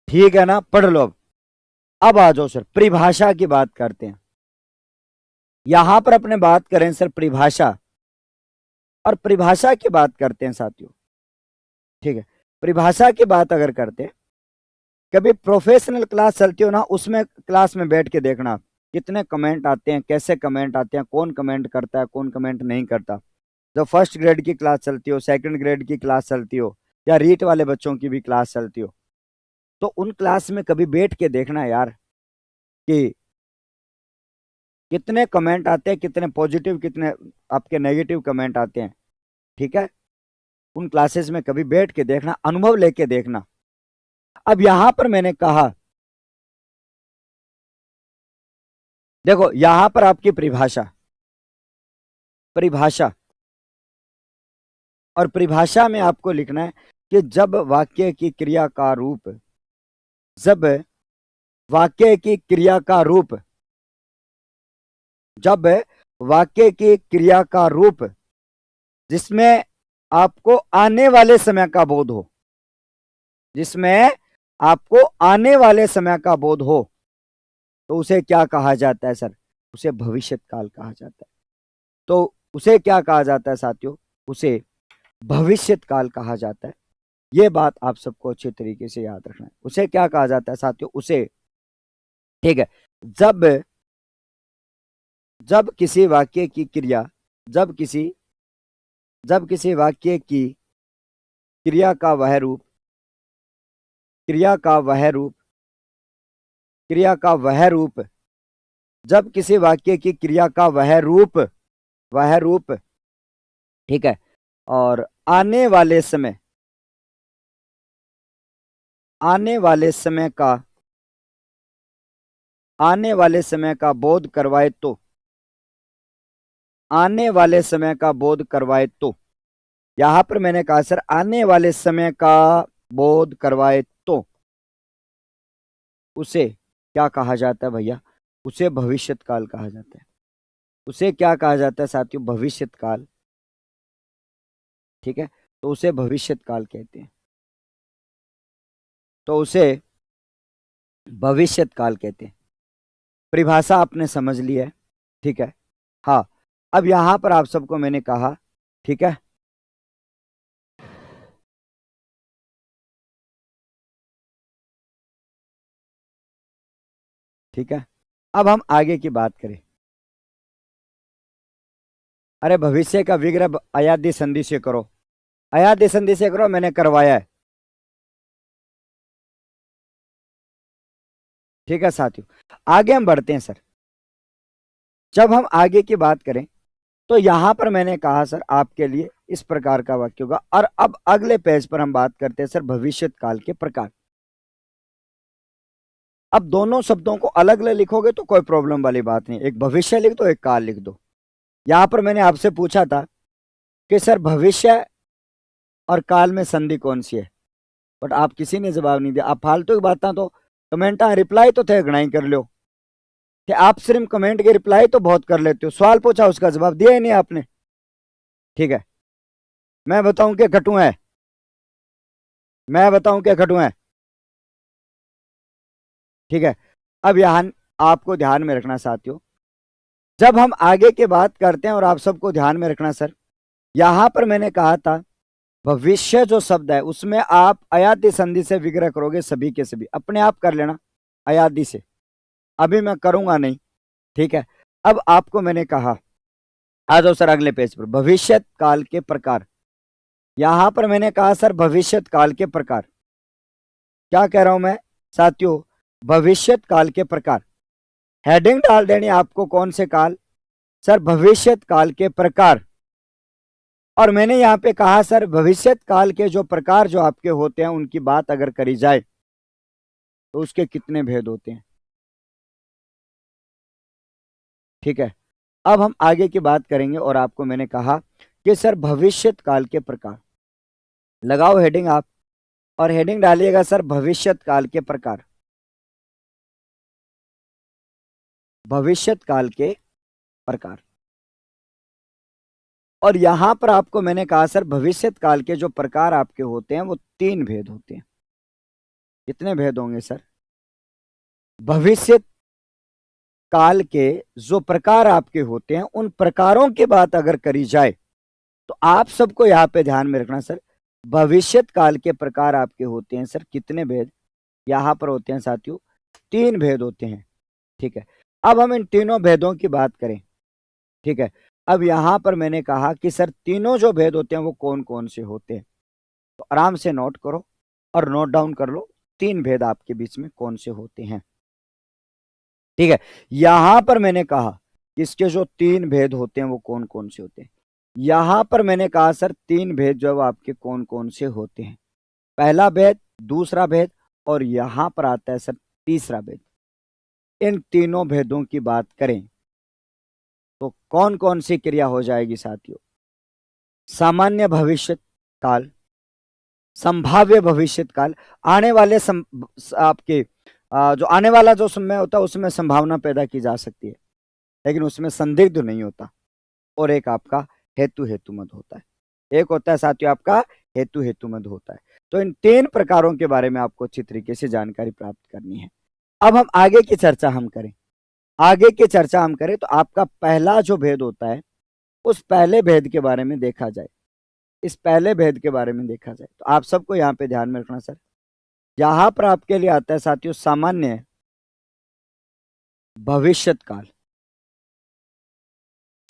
Speaker 1: ठीक है ना, पढ़ लो। अब आ जाओ सर परिभाषा की बात करते हैं। यहां पर अपने बात करें सर परिभाषा, और परिभाषा की बात करते हैं साथियों, ठीक है। परिभाषा की बात अगर करते हैं, कभी प्रोफेशनल क्लास चलती हो ना, उसमें क्लास में बैठ के देखना कितने कमेंट आते हैं, कैसे कमेंट आते हैं, कौन कमेंट करता है, कौन कमेंट नहीं करता। जब फर्स्ट ग्रेड की क्लास चलती हो, सेकंड ग्रेड की क्लास चलती हो, या रीट वाले बच्चों की भी क्लास चलती हो, तो उन क्लास में कभी बैठ के देखना यार कि कितने कमेंट आते हैं, कितने पॉजिटिव, कितने आपके नेगेटिव कमेंट आते हैं, ठीक है। उन क्लासेस में कभी बैठ के देखना, अनुभव लेके देखना। अब यहां पर मैंने कहा, देखो यहां पर आपकी परिभाषा, परिभाषा और परिभाषा में आपको लिखना है कि जब वाक्य की क्रिया का रूप, जब वाक्य की क्रिया का रूप, जब वाक्य की क्रिया का रूप जिसमें आपको आने वाले समय का बोध हो, जिसमें आपको आने वाले समय का बोध हो, तो उसे क्या कहा जाता है सर? उसे भविष्यत काल कहा जाता है। तो उसे क्या कहा जाता है साथियों? उसे भविष्यत काल कहा जाता है। यह बात आप सबको अच्छे तरीके से याद रखना है। उसे क्या कहा जाता है साथियों? उसे, ठीक है, जब जब किसी वाक्य की क्रिया, जब किसी वाक्य की क्रिया का वह रूप, क्रिया का वह रूप, क्रिया का वह रूप, जब किसी वाक्य की क्रिया का वह रूप, वह रूप, ठीक है, और आने वाले समय, आने वाले समय का, आने वाले समय का बोध करवाए तो, आने वाले समय का बोध करवाए तो, यहां पर मैंने कहा सर आने वाले समय का बोध करवाए तो उसे क्या कहा जाता है भैया? उसे भविष्यत काल कहा जाता है। उसे क्या कहा जाता है साथियों? भविष्यत काल, ठीक है। तो उसे भविष्यत काल कहते हैं, तो उसे भविष्यत काल कहते हैं। परिभाषा आपने समझ ली है, ठीक है। हाँ, अब यहां पर आप सबको मैंने कहा, ठीक है, ठीक है। अब हम आगे की बात करें। अरे भविष्य का विग्रह अयाध्य संधि से करो, अयाध्य संधि से करो, मैंने करवाया है, ठीक है साथियों। आगे हम बढ़ते हैं सर। जब हम आगे की बात करें तो यहां पर मैंने कहा सर आपके लिए इस प्रकार का वाक्य होगा। और अब अगले पेज पर हम बात करते हैं सर भविष्यत काल के प्रकार। अब दोनों शब्दों को अलग अलग लिखोगे तो कोई प्रॉब्लम वाली बात नहीं, एक भविष्य लिख दो, एक काल लिख दो। यहां पर मैंने आपसे पूछा था कि सर भविष्य और काल में संधि कौन सी है, बट आप किसी ने जवाब नहीं दिया। आप फालतू की बातें तो कमेंट रिप्लाई तो थे घणाई कर लो कि आप सिर्फ कमेंट के रिप्लाई तो बहुत कर लेते हो, सवाल पूछा उसका जवाब दिया ही नहीं आपने, ठीक है। मैं बताऊं क्या घटू है, मैं बताऊं क्या घटू है, ठीक है। अब यहां आपको ध्यान में रखना साथियों, जब हम आगे की बात करते हैं, और आप सबको ध्यान में रखना सर, यहां पर मैंने कहा था भविष्य जो शब्द है उसमें आप अयादि संधि से विग्रह करोगे, सभी के सभी अपने आप कर लेना अयादि से, अभी मैं करूंगा नहीं, ठीक है। अब आपको मैंने कहा, आ जाओ सर अगले पेज पर, भविष्यत काल के प्रकार। यहां पर मैंने कहा सर भविष्यत काल के प्रकार, क्या कह रहा हूं मैं साथियों? भविष्यत काल के प्रकार। हेडिंग डाल देनी आपको, कौन से काल? सर भविष्यत काल के प्रकार। और मैंने यहां पे कहा सर भविष्यत काल के जो प्रकार जो आपके होते हैं उनकी बात अगर करी जाए तो उसके कितने भेद होते हैं, ठीक है। अब हम आगे की बात करेंगे, और आपको मैंने कहा कि सर भविष्यत काल के प्रकार, लगाओ हेडिंग आप, और हेडिंग डालिएगा सर भविष्यत काल के प्रकार, भविष्यत काल के प्रकार। और यहां पर आपको मैंने कहा सर भविष्यत काल के जो प्रकार आपके होते हैं वो तीन भेद होते हैं। कितने भेद होंगे सर? भविष्य काल के जो प्रकार आपके होते हैं उन प्रकारों की बात अगर करी जाए तो आप सबको यहाँ पे ध्यान में रखना सर, भविष्यत काल के प्रकार आपके होते हैं सर कितने भेद यहाँ पर होते हैं साथियों, 3 भेद होते हैं। ठीक है, अब हम इन तीनों भेदों की बात करें। ठीक है, अब यहां पर मैंने कहा कि सर तीनों जो भेद होते हैं वो कौन कौन से होते हैं, तो आराम से नोट करो और नोट डाउन कर लो 3 भेद आपके बीच में कौन से होते हैं। ठीक है, यहां पर मैंने कहा कि इसके जो 3 भेद होते हैं वो कौन कौन से होते हैं। यहां पर मैंने कहा सर 3 भेद जो आपके कौन कौन से होते हैं, पहला भेद, दूसरा भेद और यहां पर आता है सर तीसरा भेद। इन तीनों भेदों की बात करें तो कौन कौन सी क्रिया हो जाएगी साथियों, सामान्य भविष्य काल, संभाव्य भविष्य काल, आने वाले आपके जो आने वाला जो समय होता है उसमें संभावना पैदा की जा सकती है लेकिन उसमें संदिग्ध नहीं होता, और एक आपका हेतु हेतुमद होता है। एक होता है साथियों आपका हेतु हेतुमद होता है। तो इन 3 प्रकारों के बारे में आपको अच्छी तरीके से जानकारी प्राप्त करनी है। अब हम आगे की चर्चा हम करें तो आपका पहला जो भेद होता है उस पहले भेद के बारे में देखा जाए, इस पहले भेद के बारे में देखा जाए तो आप सबको यहाँ पे ध्यान में रखना सर, यहां पर आपके लिए आता है साथियों सामान्य भविष्यत काल।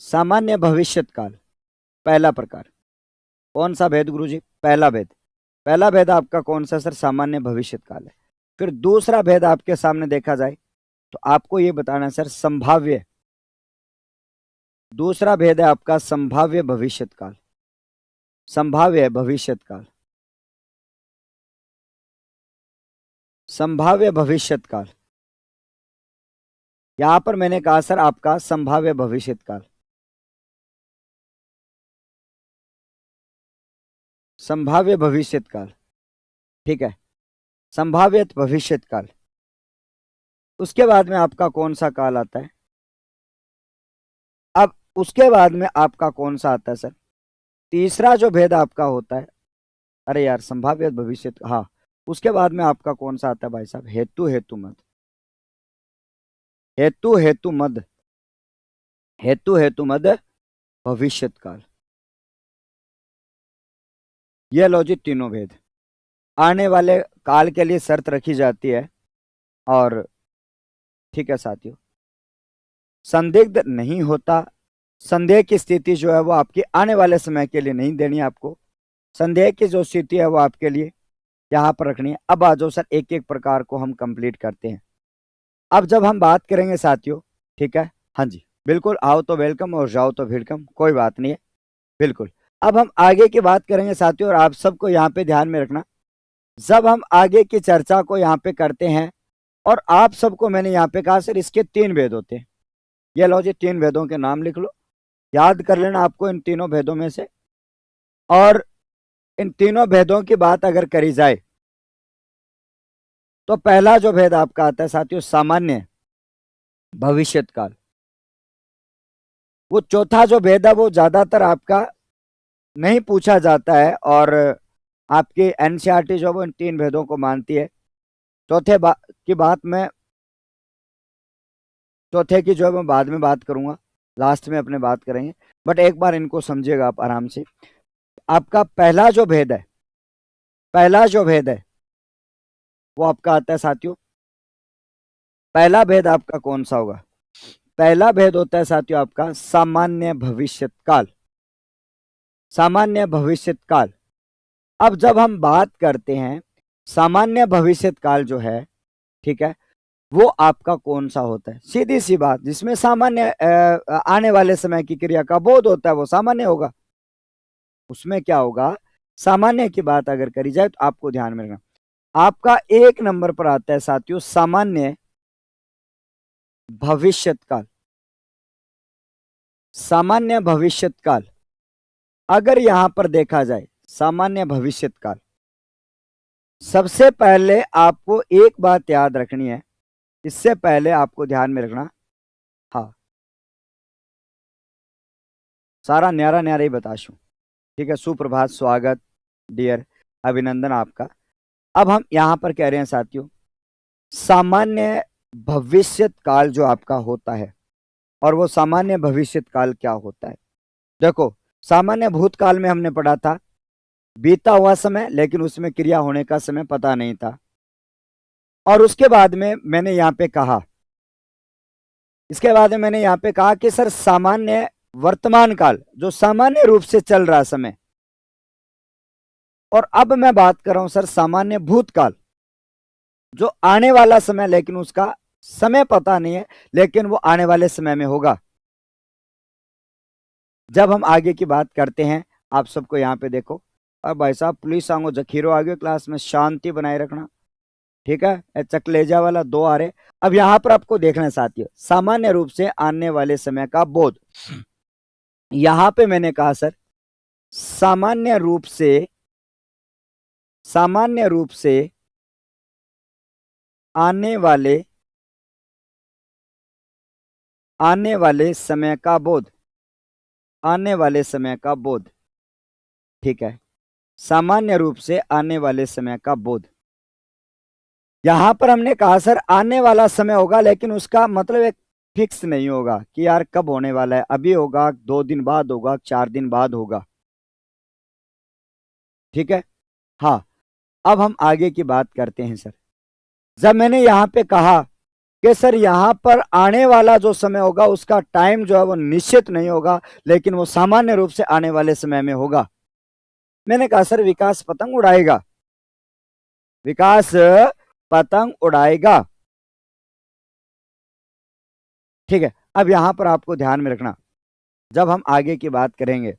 Speaker 1: सामान्य भविष्यत काल पहला प्रकार, कौन सा भेद गुरुजी, पहला भेद। पहला भेद आपका कौन सा सर, सामान्य भविष्यत काल है। फिर दूसरा भेद आपके सामने देखा जाए तो आपको यह बताना है सर संभाव्य, दूसरा भेद है आपका संभाव्य भविष्यत काल, संभाव्य भविष्यत काल, संभाव्य भविष्यत काल। यहां पर मैंने कहा सर आपका संभाव्य भविष्यत काल, संभाव्य भविष्यत काल। ठीक है, संभाव्य भविष्यत काल। उसके बाद में आपका कौन सा काल आता है, अब उसके बाद में आपका कौन सा आता है सर, तीसरा जो भेद आपका होता है, अरे यार संभाव्य भविष्य, हाँ, उसके बाद में आपका कौन सा आता है भाई साहब, हेतु हेतुमद, हेतु हेतुमद, हेतु हेतुमद भविष्यत काल। यह लो जी तीनों भेद आने वाले काल के लिए शर्त रखी जाती है। और ठीक है साथियों, संदिग्ध नहीं होता, संदेह की स्थिति जो है वो आपकी आने वाले समय के लिए नहीं देनी, आपको संदेह की जो स्थिति है वो आपके लिए यहाँ पर रखनी है। अब आ जाओ सर एक एक प्रकार को हम कंप्लीट करते हैं। अब जब हम बात करेंगे साथियों, ठीक है, हाँ जी बिल्कुल, आओ तो वेलकम और जाओ तो वेलकम, कोई बात नहीं है, बिल्कुल। अब हम आगे की बात करेंगे साथियों, और आप सबको यहाँ पे ध्यान में रखना, जब हम आगे की चर्चा को यहाँ पे करते हैं और आप सबको मैंने यहाँ पे कहा सर इसके 3 भेद होते हैं, ये लो जी 3 भेदों के नाम लिख लो, याद कर लेना आपको इन तीनों भेदों में से। और इन तीनों भेदों की बात अगर करी जाए तो पहला जो भेद आपका आता है साथियों सामान्य भविष्यत काल। वो चौथा जो भेद है वो ज्यादातर आपका नहीं पूछा जाता है और आपकी एनसीईआरटी जो वो इन 3 भेदों को मानती है। की बात मैं चौथे की जो है मैं बाद में बात करूंगा, लास्ट में अपने बात करेंगे, बट एक बार इनको समझिएगा आप आराम से। आपका पहला जो भेद है, पहला जो भेद है वो आपका आता है साथियों, पहला भेद आपका कौन सा होगा, पहला भेद होता है साथियों आपका सामान्य भविष्यत काल, सामान्य भविष्यत काल। अब जब हम बात करते हैं सामान्य भविष्यत काल जो है, ठीक है, वो आपका कौन सा होता है, सीधी सी बात, जिसमें सामान्य आने वाले समय की क्रिया का बोध होता है वो सामान्य होगा। उसमें क्या होगा, सामान्य की बात अगर करी जाए तो आपको ध्यान में रखना, आपका 1 नंबर पर आता है साथियों सामान्य भविष्यत काल, सामान्य भविष्यत काल। अगर यहां पर देखा जाए सामान्य भविष्यत काल, सबसे पहले आपको एक बात याद रखनी है, इससे पहले आपको ध्यान में रखना, हाँ सारा न्यारा न्यारा ही बताशू, ठीक है, सुप्रभात, स्वागत, डियर, अभिनंदन आपका। अब हम यहां पर कह रहे हैं साथियों सामान्य भविष्य काल जो आपका होता है और वो सामान्य भविष्य काल क्या होता है। देखो, सामान्य भूतकाल में हमने पढ़ा था बीता हुआ समय, लेकिन उसमें क्रिया होने का समय पता नहीं था। और उसके बाद में मैंने यहाँ पे कहा, इसके बाद में मैंने यहाँ पे कहा कि सर सामान्य वर्तमान काल जो सामान्य रूप से चल रहा समय, और अब मैं बात कर रहा हूं सर सामान्य भूतकाल जो आने वाला समय, लेकिन उसका समय पता नहीं है, लेकिन वो आने वाले समय में होगा। जब हम आगे की बात करते हैं, आप सबको यहाँ पे देखो, अब भाई साहब पुलिस आंगो जखीरो आ गयो, क्लास में शांति बनाए रखना, ठीक है। चकलेजा वाला दो आ रहे। अब यहां पर आपको देखना साथियों, सामान्य रूप से आने वाले समय का बोध। यहां पे मैंने कहा सर सामान्य रूप से, सामान्य रूप से आने वाले समय का बोध, आने वाले समय का बोध, ठीक है। सामान्य रूप से आने वाले समय का बोध। यहां पर हमने कहा सर आने वाला समय होगा, लेकिन उसका मतलब एक फिक्स नहीं होगा कि यार कब होने वाला है, अभी होगा, 2 दिन बाद होगा, 4 दिन बाद होगा, ठीक है। हाँ, अब हम आगे की बात करते हैं सर। जब मैंने यहां पे कहा कि सर यहां पर आने वाला जो समय होगा उसका टाइम जो है वो निश्चित नहीं होगा, लेकिन वो सामान्य रूप से आने वाले समय में होगा। मैंने कहा सर विकास पतंग उड़ाएगा, विकास पतंग उड़ाएगा, ठीक है। अब यहां पर आपको ध्यान में रखना, जब हम आगे की बात करेंगे,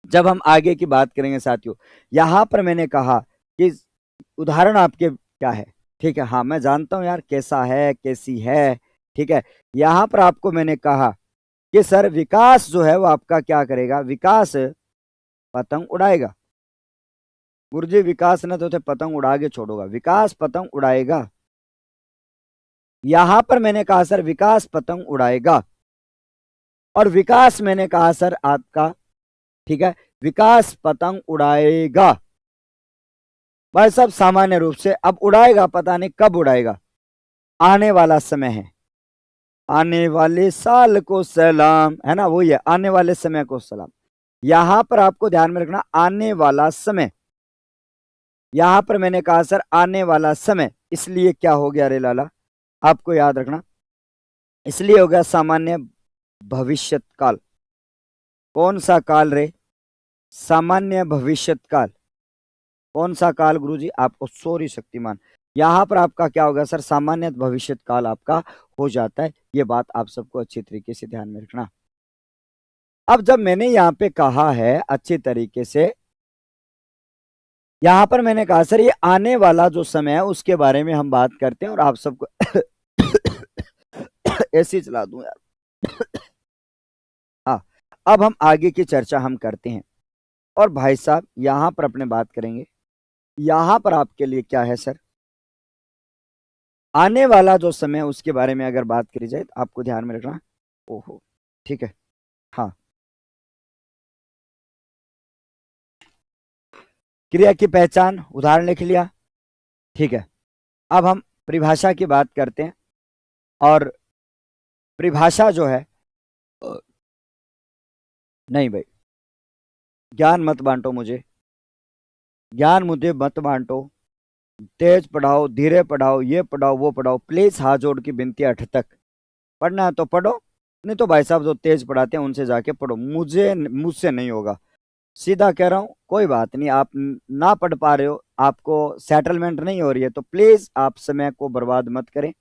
Speaker 1: जब हम आगे की बात करेंगे साथियों, यहां पर मैंने कहा कि उदाहरण आपके क्या है, ठीक है। हाँ मैं जानता हूं यार कैसा है कैसी है, ठीक है। यहां पर आपको मैंने कहा कि सर विकास जो है वो आपका क्या करेगा, विकास पतंग उड़ाएगा। गुरुजी विकास ने तो थे पतंग उड़ा के छोड़ोगा, विकास पतंग उड़ाएगा। यहां पर मैंने कहा सर विकास पतंग उड़ाएगा, और विकास मैंने कहा सर आपका, ठीक है, विकास पतंग उड़ाएगा। भाई सब सामान्य रूप से, अब उड़ाएगा पता नहीं कब उड़ाएगा, आने वाला समय है, आने वाले साल को सलाम, है ना, वही है, आने वाले समय को सलाम। यहां पर आपको ध्यान में रखना आने वाला समय, यहां पर मैंने कहा सर आने वाला समय, इसलिए क्या हो गया रे लाला, आपको याद रखना, इसलिए हो गया सामान्य भविष्यत काल। कौन सा काल रे, सामान्य भविष्यत काल। कौन सा काल गुरुजी, आपको सॉरी शक्तिमान, यहां पर आपका क्या होगा सर सामान्य भविष्यत काल आपका हो जाता है। ये बात आप सबको अच्छी तरीके से ध्यान में रखना। अब जब मैंने यहां पे कहा है अच्छी तरीके से, यहां पर मैंने कहा सर ये आने वाला जो समय है उसके बारे में हम बात करते हैं, और आप सबको ऐसे ही चला दूं यार। हाँ, अब हम आगे की चर्चा हम करते हैं, और भाई साहब यहां पर अपने बात करेंगे, यहां पर आपके लिए क्या है सर, आने वाला जो समय है उसके बारे में अगर बात करी जाए तो आपको ध्यान में रखना। ओहो, ठीक है। हाँ, क्रिया की पहचान, उदाहरण लिख लिया, ठीक है। अब हम परिभाषा की बात करते हैं, और परिभाषा जो है, नहीं भाई ज्ञान मत बांटो मुझे, ज्ञान मुझे मत बांटो, तेज पढ़ाओ धीरे पढ़ाओ, ये पढ़ाओ वो पढ़ाओ, प्लीज हाथ जोड़ की बिनती है, 8 तक पढ़ना है तो पढ़ो, नहीं तो भाई साहब जो तेज पढ़ाते हैं उनसे जाके पढ़ो, मुझसे नहीं होगा, सीधा कह रहा हूं। कोई बात नहीं, आप ना पढ़ पा रहे हो, आपको सेटलमेंट नहीं हो रही है, तो प्लीज आप समय को बर्बाद मत करें,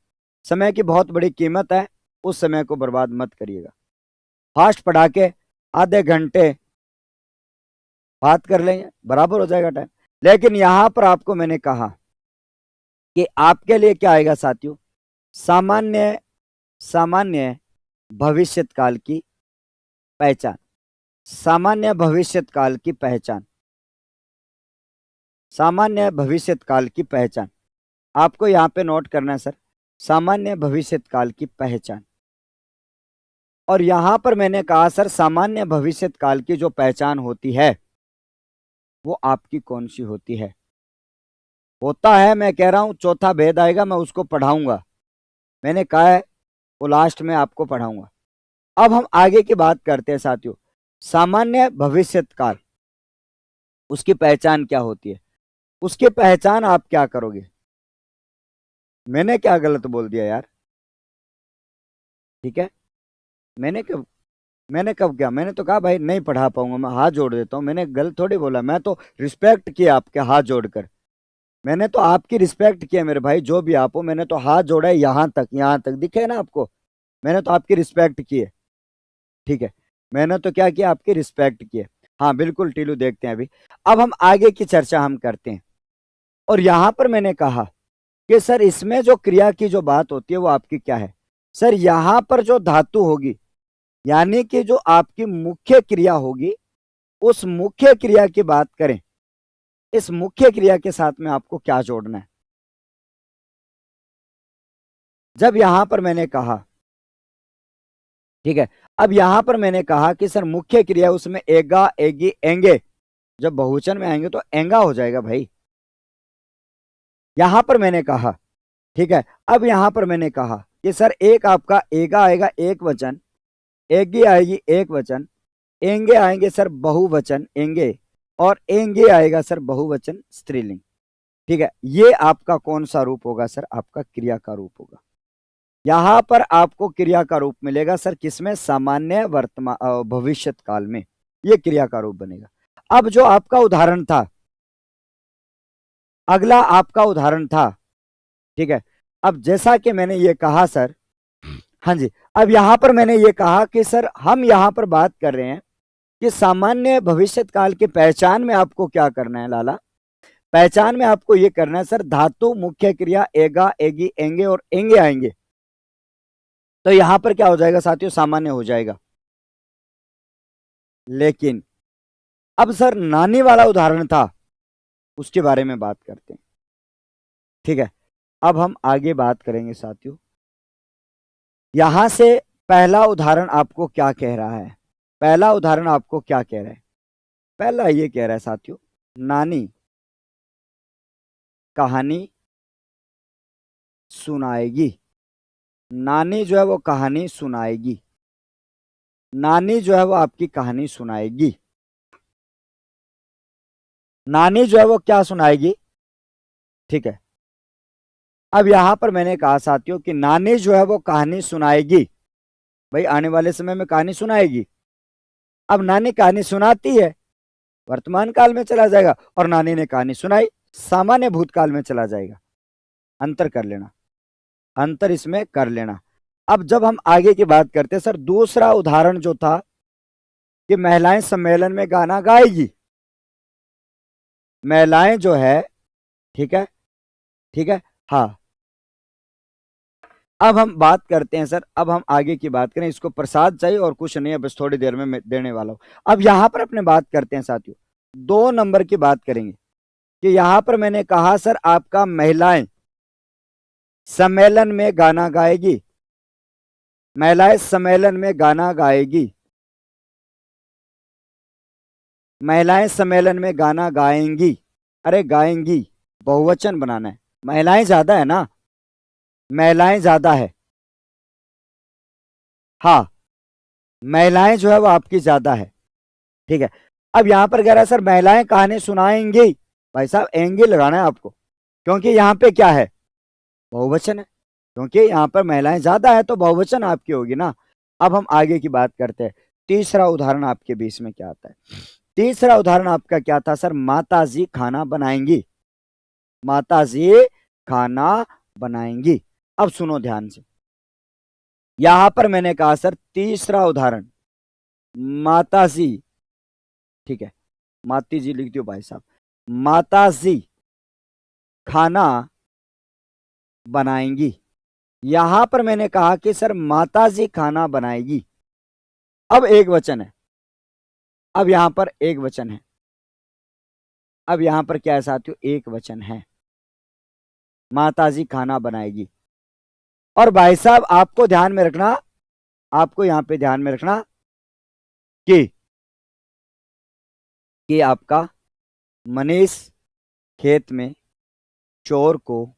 Speaker 1: समय की बहुत बड़ी कीमत है, उस समय को बर्बाद मत करिएगा। फास्ट पढ़ा के आधे घंटे बात कर लेंगे, बराबर हो जाएगा टाइम। लेकिन यहां पर आपको मैंने कहा कि आपके लिए क्या आएगा साथियों, सामान्य, सामान्य भविष्यत काल की पहचान, सामान्य भविष्यत काल की पहचान, सामान्य भविष्यत काल की पहचान, आपको यहां पे नोट करना है सर, सामान्य भविष्यत काल की पहचान। और यहां पर मैंने कहा सर सामान्य भविष्यत काल की जो पहचान होती है वो आपकी कौन सी होती है, होता है, मैं कह रहा हूं चौथा भेद आएगा मैं उसको पढ़ाऊंगा, मैंने कहा है वो लास्ट में आपको पढ़ाऊंगा। अब हम आगे की बात करते हैं साथियों। सामान्य भविष्यत काल, उसकी पहचान क्या होती है? उसकी पहचान आप क्या करोगे? मैंने क्या गलत बोल दिया यार? ठीक है, मैंने कब मैंने कब क्या, मैंने तो कहा भाई नहीं पढ़ा पाऊंगा, मैं हाथ जोड़ देता हूँ। मैंने गलत थोड़ी बोला, मैं तो रिस्पेक्ट किया आपके हाथ जोड़कर। मैंने तो आपकी रिस्पेक्ट किया मेरे भाई, जो भी आप हो। मैंने तो हाथ जोड़ा है यहाँ तक दिखे ना आपको। मैंने तो आपकी रिस्पेक्ट की है। ठीक है, मैंने तो क्या किया, आपकी रिस्पेक्ट की है। हाँ बिल्कुल टीलू, देखते हैं अभी। अब हम आगे की चर्चा हम करते हैं। और यहां पर मैंने कहा कि सर इसमें जो क्रिया की जो बात होती है वो आपकी क्या है? सर यहां पर जो धातु होगी, यानी कि जो आपकी मुख्य क्रिया होगी, उस मुख्य क्रिया की बात करें, इस मुख्य क्रिया के साथ में आपको क्या जोड़ना है? जब यहां पर मैंने कहा, ठीक है, अब यहां पर मैंने कहा कि सर मुख्य क्रिया उसमें एगा एगी एंगे, जब बहुवचन में आएंगे तो एंगा हो जाएगा भाई। यहां पर मैंने कहा, ठीक है, अब यहां पर मैंने कहा कि सर एक आपका एगा आएगा एक वचन, एगी आएगी एक वचन, एंगे आएंगे सर बहुवचन एंगे, और एंगे आएगा सर बहुवचन स्त्रीलिंग। ठीक है, ये आपका कौन सा रूप होगा सर? आपका क्रिया का रूप होगा। यहां पर आपको क्रिया का रूप मिलेगा सर, किसमें? सामान्य वर्तमान भविष्यत काल में ये क्रिया का रूप बनेगा। अब जो आपका उदाहरण था, अगला आपका उदाहरण था, ठीक है, अब जैसा कि मैंने ये कहा सर, हाँ जी, अब यहां पर मैंने ये कहा कि सर हम यहां पर बात कर रहे हैं कि सामान्य भविष्यत काल की पहचान में आपको क्या करना है लाला? पहचान में आपको ये करना है सर, धातु मुख्य क्रिया एगा एगी एंगे और एंगे आएंगे, तो यहां पर क्या हो जाएगा साथियों? सामान्य हो जाएगा। लेकिन अब सर नानी वाला उदाहरण था, उसके बारे में बात करते हैं। ठीक है, अब हम आगे बात करेंगे साथियों। यहां से पहला उदाहरण आपको क्या कह रहा है? पहला उदाहरण आपको क्या कह रहा है? पहला ये कह रहा है साथियों, नानी कहानी सुनाएगी। नानी जो है वो कहानी सुनाएगी। नानी जो है वो आपकी कहानी सुनाएगी। नानी जो है वो क्या सुनाएगी? ठीक है, अब यहां पर मैंने कहा साथियों कि नानी जो है वो कहानी सुनाएगी। भाई आने वाले समय में कहानी सुनाएगी। अब नानी कहानी सुनाती है, वर्तमान काल में चला जाएगा, और नानी ने कहानी सुनाई, सामान्य भूतकाल में चला जाएगा। अंतर कर लेना, अंतर इसमें कर लेना। अब जब हम आगे की बात करते हैं सर, दूसरा उदाहरण जो था कि महिलाएं सम्मेलन में गाना गाएगी। महिलाएं जो है, ठीक है, ठीक है, हाँ। अब हम बात करते हैं सर, अब हम आगे की बात करें। इसको प्रसाद चाहिए और कुछ नहीं है, बस थोड़ी देर में मैं देने वाला हूं। अब यहां पर अपने बात करते हैं साथियों, 2 नंबर की बात करेंगे कि यहां पर मैंने कहा सर आपका महिलाएं सम्मेलन में गाना गाएगी। महिलाएं सम्मेलन में गाना गाएगी। महिलाएं सम्मेलन में गाना गाएंगी। अरे गाएंगी, बहुवचन बनाना है। महिलाएं ज्यादा है ना, महिलाएं ज्यादा है। हाँ, महिलाएं जो है वो आपकी ज्यादा है। ठीक है, अब यहां पर कह रहा है सर महिलाएं कहानी सुनाएंगी। भाई साहब एंगी लगाना है आपको, क्योंकि यहाँ पे क्या है? बहुवचन है। क्योंकि यहाँ पर महिलाएं ज्यादा है तो बहुवचन आपकी होगी ना। अब हम आगे की बात करते हैं। तीसरा उदाहरण आपके बीच में क्या आता है? तीसरा उदाहरण आपका क्या था सर? माताजी खाना बनाएंगी। माताजी खाना बनाएंगी। अब सुनो ध्यान से, यहां पर मैंने कहा सर तीसरा उदाहरण माताजी, ठीक है, माती जी लिख दियो भाई साहब। माताजी खाना बनाएंगी। यहां पर मैंने कहा कि सर माताजी खाना बनाएगी। अब एक वचन है, अब यहां पर एक वचन है। अब यहां पर क्या है साथियों? एक वचन है, माताजी खाना बनाएगी। और भाई साहब आपको ध्यान में रखना, आपको यहां पे ध्यान में रखना कि आपका मनीष खेत में चोर को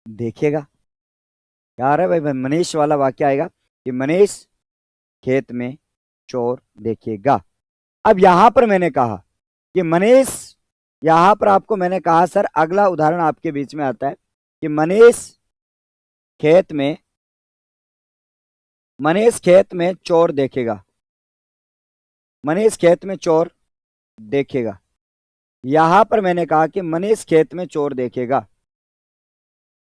Speaker 1: देखेगा। यार है भाई, मनीष वाला वाक्य आएगा कि मनीष खेत में चोर देखेगा। अब यहां पर मैंने कहा कि मनीष, यहां पर आपको मैंने कहा सर अगला उदाहरण आपके बीच में आता है कि खेत में मनीष खेत में चोर देखेगा। मनीष खेत में चोर देखेगा। यहां पर मैंने कहा कि मनीष खेत में चोर देखेगा।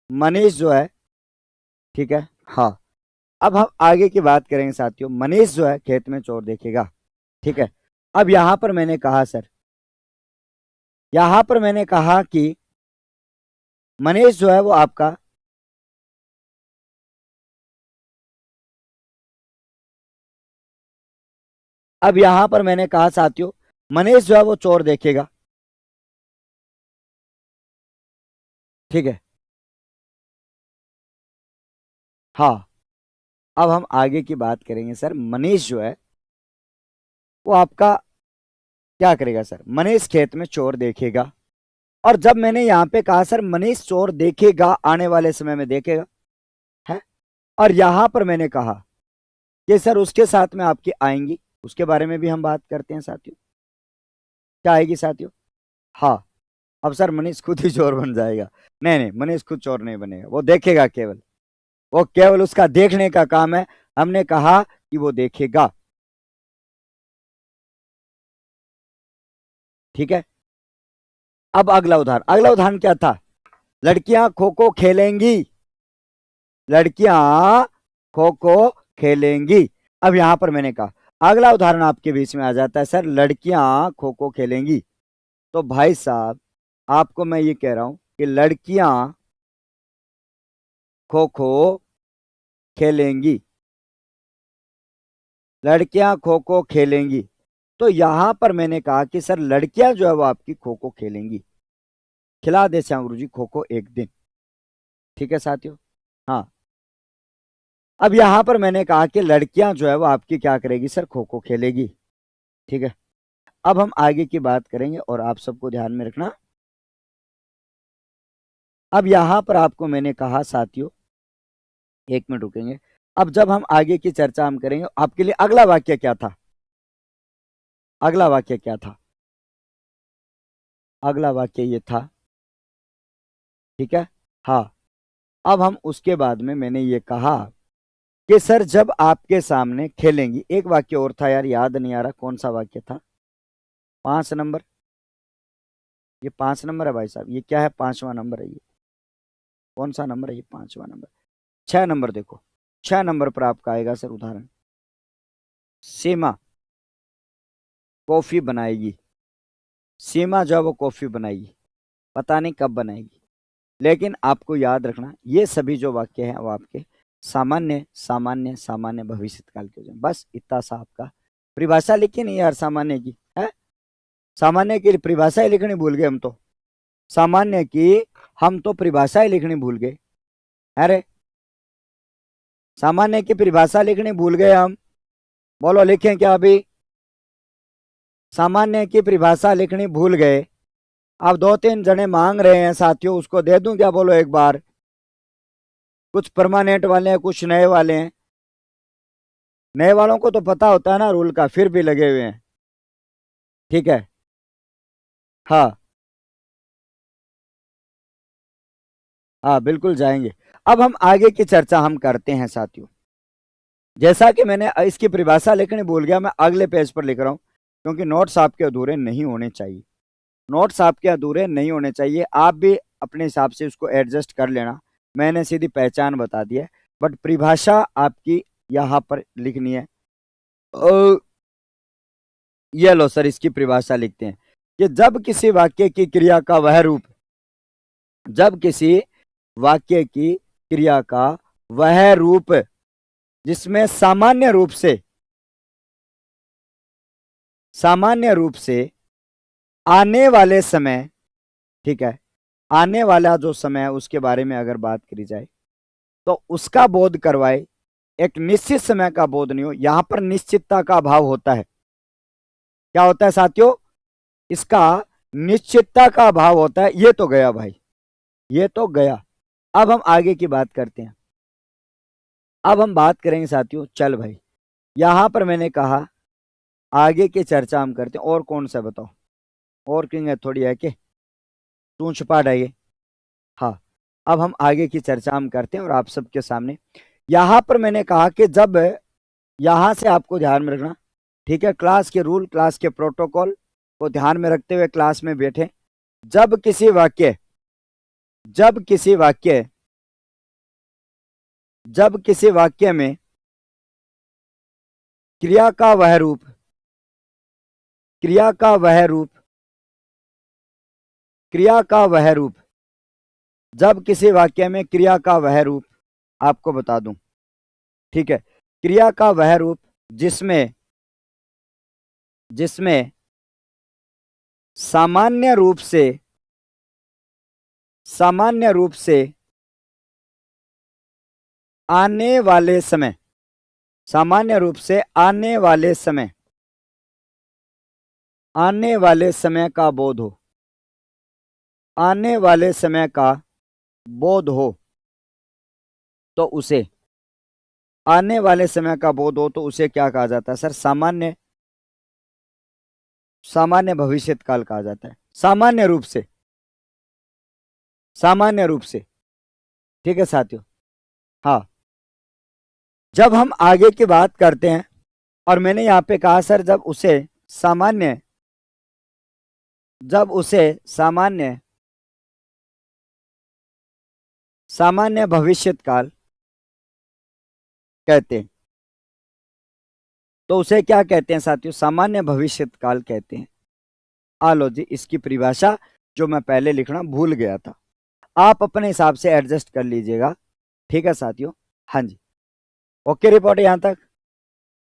Speaker 1: मनीष जो है, ठीक है, हाँ। अब हम आगे की बात करेंगे साथियों। मनीष जो है खेत में चोर देखेगा, ठीक है। अब यहां पर मैंने कहा सर, यहां पर मैंने कहा कि मनीष जो है वो आपका, अब यहां पर मैंने कहा साथियों मनीष जो है वो चोर देखेगा, ठीक है, हाँ। अब हम आगे की बात करेंगे सर। मनीष जो है वो आपका क्या करेगा सर? मनीष खेत में चोर देखेगा। और जब मैंने यहां पे कहा सर मनीष चोर देखेगा, आने वाले समय में देखेगा है। और यहां पर मैंने कहा कि सर उसके साथ में आपकी आएंगी, उसके बारे में भी हम बात करते हैं साथियों। क्या आएगी साथियों? हाँ। अब सर मनीष खुद ही चोर बन जाएगा? नहीं नहीं, मनीष खुद चोर नहीं बनेगा, वो देखेगा केवल, वो केवल उसका देखने का काम है। हमने कहा कि वो देखेगा, ठीक है। अब अगला उदाहरण, अगला उदाहरण क्या था? लड़कियां खो खो खेलेंगी। लड़कियां खो खो खेलेंगी। अब यहां पर मैंने कहा अगला उदाहरण आपके बीच में आ जाता है सर, लड़कियां खो खो खेलेंगी। तो भाई साहब आपको मैं ये कह रहा हूं कि लड़कियां खो खो खेलेंगी। लड़कियां खो खो खेलेंगी। तो यहां पर मैंने कहा कि सर लड़कियां जो है वो आपकी खो खो खेलेंगी। खिला दे श्याम गुरु जी खो खो एक दिन, ठीक है साथियों, हाँ। अब यहां पर मैंने कहा कि लड़कियां जो है वो आपकी क्या करेगी सर? खो खो खेलेगी, ठीक है। अब हम आगे की बात करेंगे और आप सबको ध्यान में रखना। अब यहां पर आपको मैंने कहा साथियों, एक मिनट रुकेंगे। अब जब हम आगे की चर्चा हम करेंगे, आपके लिए अगला वाक्य क्या था? अगला वाक्य क्या था? अगला वाक्य ये था, ठीक है, हाँ। अब हम उसके बाद में मैंने ये कहा कि सर जब आपके सामने खेलेंगी, एक वाक्य और था यार, याद नहीं आ रहा कौन सा वाक्य था। 5 नंबर, ये 5 नंबर है भाई साहब, ये क्या है? 5वां नंबर है ये। कौन सा नंबर है ये? 5वां नंबर। 6 नंबर देखो, 6 नंबर पर आपका आएगा सर उदाहरण। सीमा कॉफी बनाएगी। सीमा जो है वो कॉफी बनाएगी, पता नहीं कब बनाएगी। लेकिन आपको याद रखना ये सभी जो वाक्य हैं वो आपके सामान्य सामान्य सामान्य भविष्य काल के हो जाए। बस इतना सा आपका परिभाषा लिखी नहीं यार सामान्य की है। सामान्य की परिभाषा ही लिखनी भूल गए हम तो। सामान्य की हम तो परिभाषा ही लिखनी भूल गए। अरे सामान्य की परिभाषा लिखनी भूल गए हम। बोलो लिखें क्या अभी? सामान्य की परिभाषा लिखनी भूल गए। अब 2-3 जने मांग रहे हैं साथियों, उसको दे दूं क्या? बोलो एक बार। कुछ परमानेंट वाले हैं, कुछ नए वाले हैं। नए वालों को तो पता होता है ना रूल का, फिर भी लगे हुए हैं, ठीक है, हाँ हाँ बिल्कुल जाएंगे। अब हम आगे की चर्चा हम करते हैं साथियों। जैसा कि मैंने इसकी परिभाषा लिखनी भूल गया, मैं अगले पेज पर लिख रहा हूं क्योंकि नोट्स आपके अधूरे नहीं होने चाहिए। नोट्स आपके अधूरे नहीं होने चाहिए, आप भी अपने हिसाब से उसको एडजस्ट कर लेना। मैंने सीधी पहचान बता दी है, बट परिभाषा आपकी यहां पर लिखनी है। ये लो सर, इसकी परिभाषा लिखते हैं कि जब किसी वाक्य की क्रिया का वह रूप, जब किसी वाक्य की क्रिया का वह रूप जिसमें सामान्य रूप से आने वाले समय, ठीक है, आने वाला जो समय है उसके बारे में अगर बात करी जाए तो उसका बोध करवाए। एक निश्चित समय का बोध नहीं हो, यहां पर निश्चितता का अभाव होता है। क्या होता है साथियों? इसका निश्चितता का अभाव होता है। ये तो गया भाई, ये तो गया। अब हम आगे की बात करते हैं। अब हम बात करेंगे साथियों, चल भाई यहां पर मैंने कहा आगे की चर्चा हम करते हैं। और कौन सा बताओ, और किंग है थोड़ी है कि तू छुपा डाइए। हाँ, अब हम आगे की चर्चा हम करते हैं और आप सबके सामने। यहां पर मैंने कहा कि जब, यहां से आपको ध्यान में रखना, ठीक है, क्लास के रूल, क्लास के प्रोटोकॉल को ध्यान में रखते हुए क्लास में बैठे। जब किसी वाक्य जब किसी वाक्य जब किसी वाक्य में क्रिया का वह रूप क्रिया का वह रूप क्रिया का वह रूप जब किसी वाक्य में क्रिया का वह रूप, आपको बता दूं, ठीक है, क्रिया का वह रूप जिसमें जिसमें सामान्य रूप से सामान्य रूप से आने वाले समय सामान्य रूप से आने वाले समय का बोध हो आने वाले समय का बोध हो तो उसे आने वाले समय का बोध हो तो उसे क्या कहा जाता है सर? सामान्य भविष्यत काल कहा जाता है। सामान्य रूप से, ठीक है साथियों। हाँ, जब हम आगे की बात करते हैं और मैंने यहां पे कहा सर सामान्य जब उसे सामान्य सामान्य भविष्यत काल कहते हैं तो उसे क्या कहते हैं साथियों? सामान्य भविष्यत काल कहते हैं। आ लो जी, इसकी परिभाषा जो मैं पहले लिखना भूल गया था, आप अपने हिसाब से एडजस्ट कर लीजिएगा, ठीक है साथियों। हाँ जी, ओके रिपोर्ट यहां तक।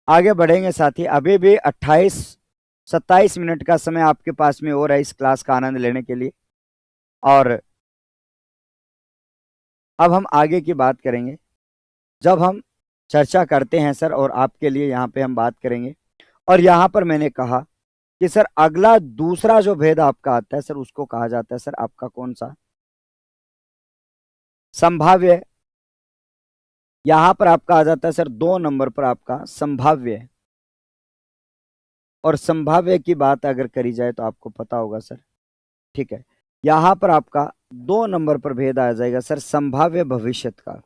Speaker 1: आगे बढ़ेंगे साथी, अभी भी 28-27 मिनट का समय आपके पास में और है इस क्लास का आनंद लेने के लिए। और अब हम आगे की बात करेंगे। जब हम चर्चा करते हैं सर, और आपके लिए यहाँ पे हम बात करेंगे, और यहाँ पर मैंने कहा कि सर अगला दूसरा जो भेद आपका आता है सर उसको कहा जाता है सर आपका कौन सा? संभाव्य। यहां पर आपका आ जाता है सर 2 नंबर पर आपका संभाव्य। और संभाव्य की बात अगर करी जाए तो आपको पता होगा सर, ठीक है, यहां पर आपका 2 नंबर पर भेद आ जाएगा सर संभाव्य भविष्यत काल।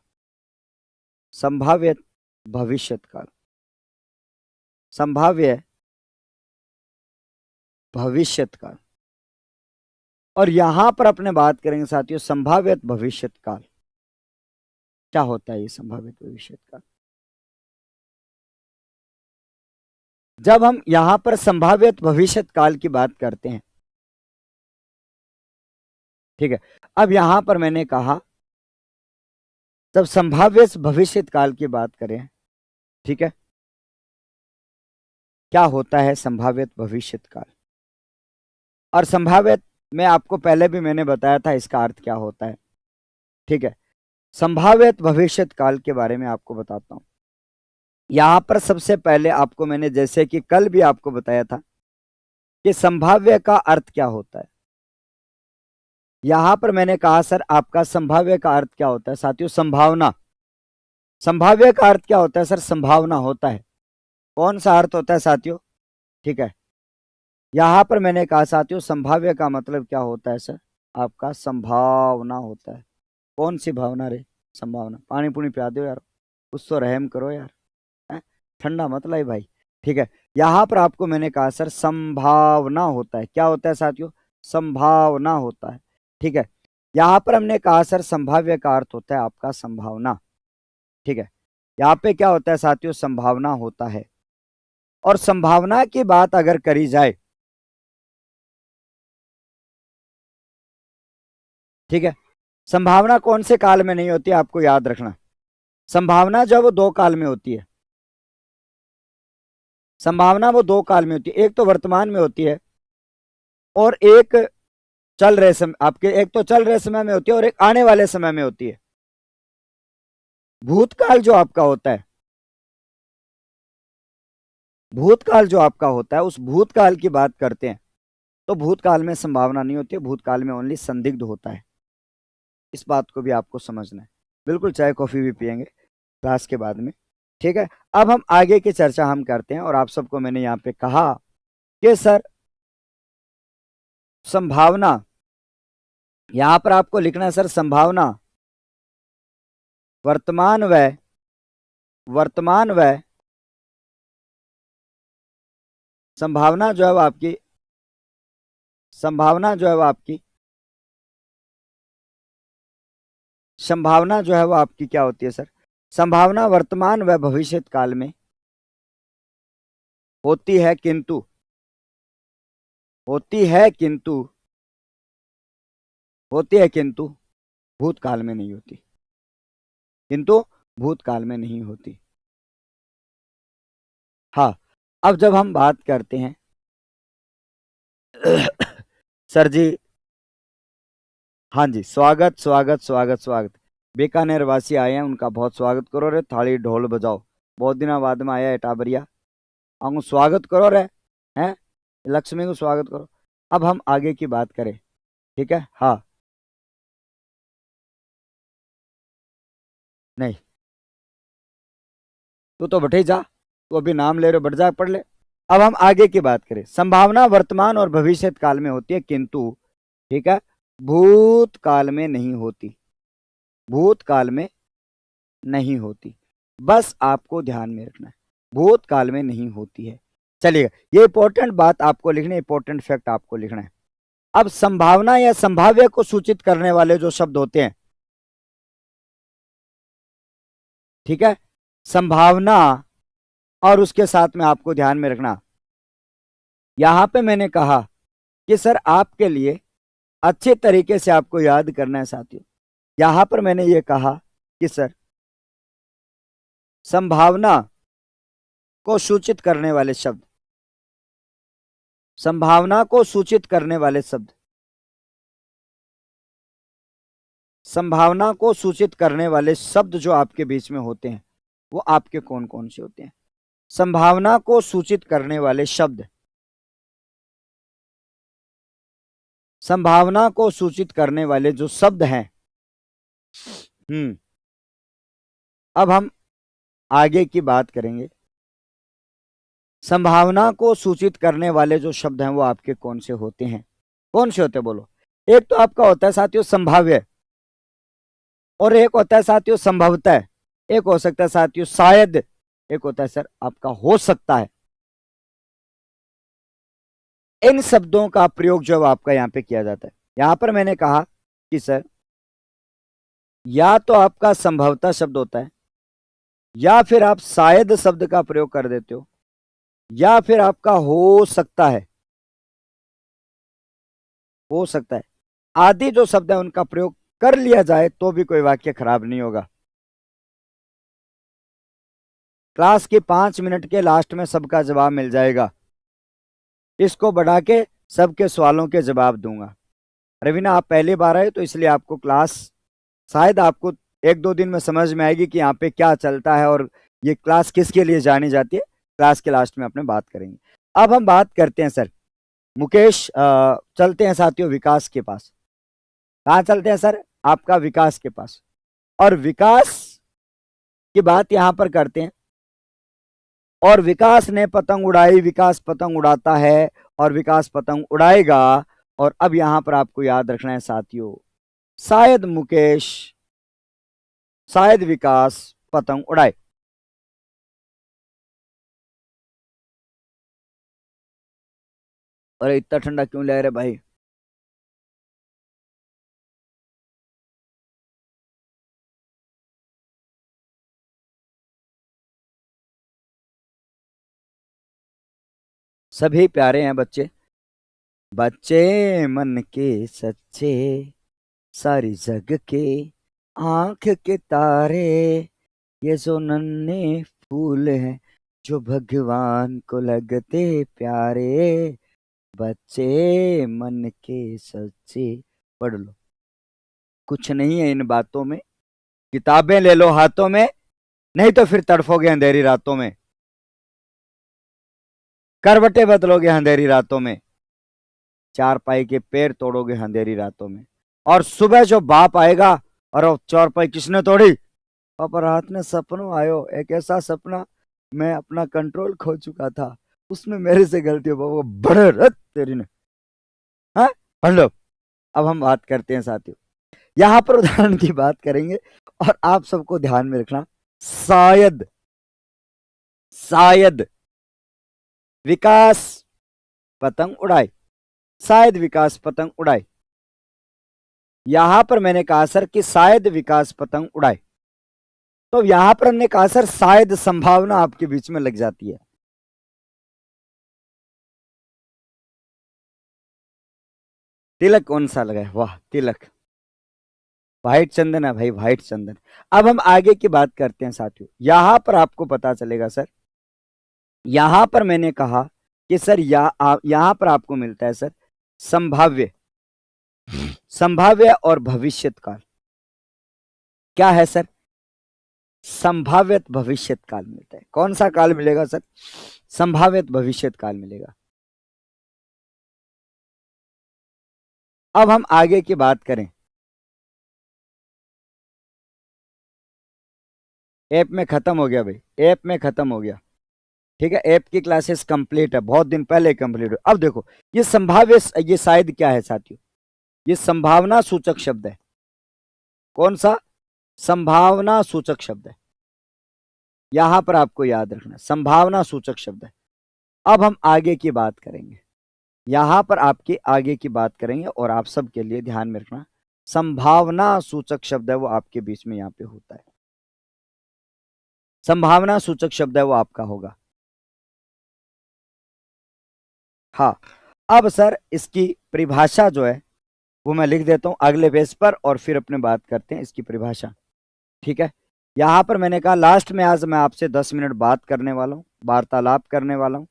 Speaker 1: संभाव्य भविष्यत काल, संभाव्य भविष्यत काल। और यहां पर अपने बात करेंगे साथियों संभाव्यत भविष्यत काल। क्या होता है ये संभावित भविष्यत काल? जब हम यहां पर संभाव्यत भविष्यत काल की बात करते हैं, ठीक है, अब यहां पर मैंने कहा जब संभाव्य भविष्यत काल की बात करें, ठीक है, क्या होता है संभाव्यत भविष्यत काल? और संभाव्यत में आपको पहले भी मैंने बताया था इसका अर्थ क्या होता है, ठीक है। संभाव्यत भविष्यत काल के बारे में आपको बताता हूं। यहां पर सबसे पहले आपको मैंने जैसे कि कल भी आपको बताया था कि संभाव्य का अर्थ क्या होता है। यहां पर मैंने कहा सर आपका संभाव्य का अर्थ क्या होता है साथियों? संभावना। संभाव्य का अर्थ क्या होता है सर? संभावना होता है। कौन सा अर्थ होता है साथियों? ठीक है, यहां पर मैंने कहा साथियों संभाव्य का मतलब क्या होता है सर? आपका संभावना होता है। कौन सी भावना रे? संभावना। पानी पुनी पिला दो यार, कुछ तो रहम करो यार, है? ठंडा मत लाई भाई, ठीक है। यहां पर आपको मैंने कहा सर संभावना होता है। क्या होता है साथियों? संभावना होता है, ठीक है। यहां पर हमने कहा सर संभाव्य का अर्थ होता है आपका संभावना, ठीक है। यहाँ पे क्या होता है साथियों? संभावना होता है। और संभावना की बात अगर करी जाए, ठीक है, संभावना कौन से काल में नहीं होती आपको याद रखना। संभावना जो वो 2 काल में होती है। संभावना वो 2 काल में होती है, एक तो वर्तमान में होती है और एक चल रहे समय आपके, एक तो चल रहे समय में होती है और एक आने वाले समय में होती है। भूतकाल जो आपका होता है, भूतकाल जो आपका होता है उस भूतकाल की बात करते हैं तो भूतकाल में संभावना नहीं होती है, भूतकाल में ओनली संदिग्ध होता है। इस बात को भी आपको समझना है। बिल्कुल, चाय कॉफी भी पियेंगे। क्लास के बाद में। ठीक है, अब हम आगे की चर्चा हम करते हैं। और आप सबको मैंने यहाँ पे कहा कि सर संभावना, यहां पर आपको लिखना है सर संभावना वर्तमान व संभावना जो है वो आपकी, संभावना जो है वो आपकी, संभावना जो है वो आपकी क्या होती है सर? संभावना वर्तमान व भविष्य काल में होती है, किंतु होती है किंतु होती है किंतु भूतकाल में नहीं होती, किंतु भूतकाल में नहीं होती। हाँ, अब जब हम बात करते हैं सर जी, हाँ जी, स्वागत स्वागत स्वागत स्वागत। बीकानेर वासी आए हैं, उनका बहुत स्वागत करो रे, थाली ढोल बजाओ। बहुत दिनों बाद में आया है टाबरिया, हम स्वागत करो रे, हैं लक्ष्मी को स्वागत करो। अब हम आगे की बात करें, ठीक है? हाँ, नहीं तू तो बैठे जा, तू अभी नाम ले रहे, बैठ जा, पढ़ ले। अब हम आगे की बात करें, संभावना वर्तमान और भविष्य काल में होती है, किंतु ठीक है भूतकाल में नहीं होती, भूतकाल में नहीं होती। बस आपको ध्यान में रखना है, भूतकाल में नहीं होती है। चलिएगा, ये इंपॉर्टेंट बात आपको लिखना है, इंपॉर्टेंट फैक्ट आपको लिखना है। अब संभावना या संभाव्य को सूचित करने वाले जो शब्द होते हैं, ठीक है, संभावना और उसके साथ में आपको ध्यान में रखना, यहां पे मैंने कहा कि सर आपके लिए अच्छे तरीके से आपको याद करना है साथियों। यहां पर मैंने ये कहा कि सर संभावना को सूचित करने वाले शब्द, संभावना को सूचित करने वाले शब्द, संभावना को सूचित करने वाले शब्द जो आपके बीच में होते हैं वो आपके कौन कौन से होते हैं? संभावना को सूचित करने वाले शब्द, संभावना को सूचित करने वाले जो शब्द हैं, अब हम आगे की बात करेंगे। संभावना को सूचित करने वाले जो शब्द हैं वो आपके कौन से होते हैं? कौन से होते हैं बोलो? एक तो आपका होता है साथियों संभाव्य, और एक होता है साथियों संभवतः, एक हो सकता है साथियों शायद, एक होता है सर आपका हो सकता है। इन शब्दों का प्रयोग जो आपका यहां पे किया जाता है, यहां पर मैंने कहा कि सर या तो आपका संभवतः शब्द होता है, या फिर आप शायद शब्द का प्रयोग कर देते हो, या फिर आपका हो सकता है, हो सकता है आदि जो शब्द है उनका प्रयोग कर लिया जाए तो भी कोई वाक्य खराब नहीं होगा। क्लास के 5 मिनट के लास्ट में सबका जवाब मिल जाएगा, इसको बढ़ा के सबके सवालों के जवाब दूंगा। रवीना आप पहली बार आए तो इसलिए आपको क्लास शायद आपको 1-2 दिन में समझ में आएगी कि यहाँ पे क्या चलता है और ये क्लास किसके लिए जानी जाती है। क्लास के लास्ट में अपने बात करेंगे। अब हम बात करते हैं सर मुकेश, चलते हैं साथियों विकास के पास। कहाँ चलते हैं सर? आपका विकास के पास। और विकास की बात यहां पर करते हैं। और विकास ने पतंग उड़ाई, विकास पतंग उड़ाता है और विकास पतंग उड़ाएगा। और अब यहां पर आपको याद रखना है साथियों, शायद मुकेश, शायद विकास पतंग उड़ाए। अरे इतना ठंडा क्यों ले रहे भाई? सभी प्यारे हैं बच्चे, बच्चे मन के सच्चे, सारी जग के आंख के तारे, ये जो नन्हे फूल हैं जो भगवान को लगते प्यारे, बच्चे मन के सच्चे। पढ़ लो, कुछ नहीं है इन बातों में, किताबें ले लो हाथों में, नहीं तो फिर तड़फोगे अंधेरी रातों में, करवटे बदलोगे अंधेरी रातों में, चारपाई के पैर तोड़ोगे अंधेरी रातों में। और सुबह जो बाप आएगा, और चौरपाई किसने तोड़ी? पापा रात में सपनों आयो, एक ऐसा सपना मैं अपना कंट्रोल खो चुका था, उसमें मेरे से गलती हो पापा बड़े रत तेरी ने। हाँ, पढ़ लो। अब हम बात करते हैं साथियों, यहां पर उदाहरण की बात करेंगे और आप सबको ध्यान में रखना, शायद शायद विकास पतंग उड़ाए, शायद विकास पतंग उड़ाए। यहां पर मैंने कहा सर कि शायद विकास पतंग उड़ाए, तो यहां पर हमने कहा सर शायद संभावना आपके बीच में लग जाती है। तिलक कौन सा लगा है, वाह तिलक, व्हाइट चंदन है भाई, व्हाइट चंदन। अब हम आगे की बात करते हैं साथियों, यहां पर आपको पता चलेगा सर, यहां पर मैंने कहा कि सर यहां पर आपको मिलता है सर संभाव्य, संभाव्य और भविष्यत काल। क्या है सर, संभावित भविष्यत काल मिलता है। कौन सा काल मिलेगा सर, संभावित भविष्यत काल मिलेगा। अब हम आगे की बात करें, ऐप में खत्म हो गया भाई, ऐप में खत्म हो गया, ठीक है, ऐप की क्लासेस कंप्लीट है, बहुत दिन पहले कंप्लीट हो। अब देखो ये संभाव्य, ये शायद क्या है साथियों, ये संभावना सूचक शब्द है। कौन सा, संभावना सूचक शब्द है, यहां पर आपको याद रखना संभावना सूचक शब्द है। अब हम आगे की बात करेंगे, यहां पर आपके आगे की बात करेंगे और आप सबके लिए ध्यान में रखना, संभावना सूचक शब्द है वो आपके बीच में यहां पे होता है, संभावना सूचक शब्द है वो आपका होगा। हाँ, अब सर इसकी परिभाषा जो है वो मैं लिख देता हूं अगले पेज पर और फिर अपने बात करते हैं इसकी परिभाषा, ठीक है। यहां पर मैंने कहा लास्ट में आज मैं आपसे 10 मिनट बात करने वाला हूं, वार्तालाप करने वाला हूं,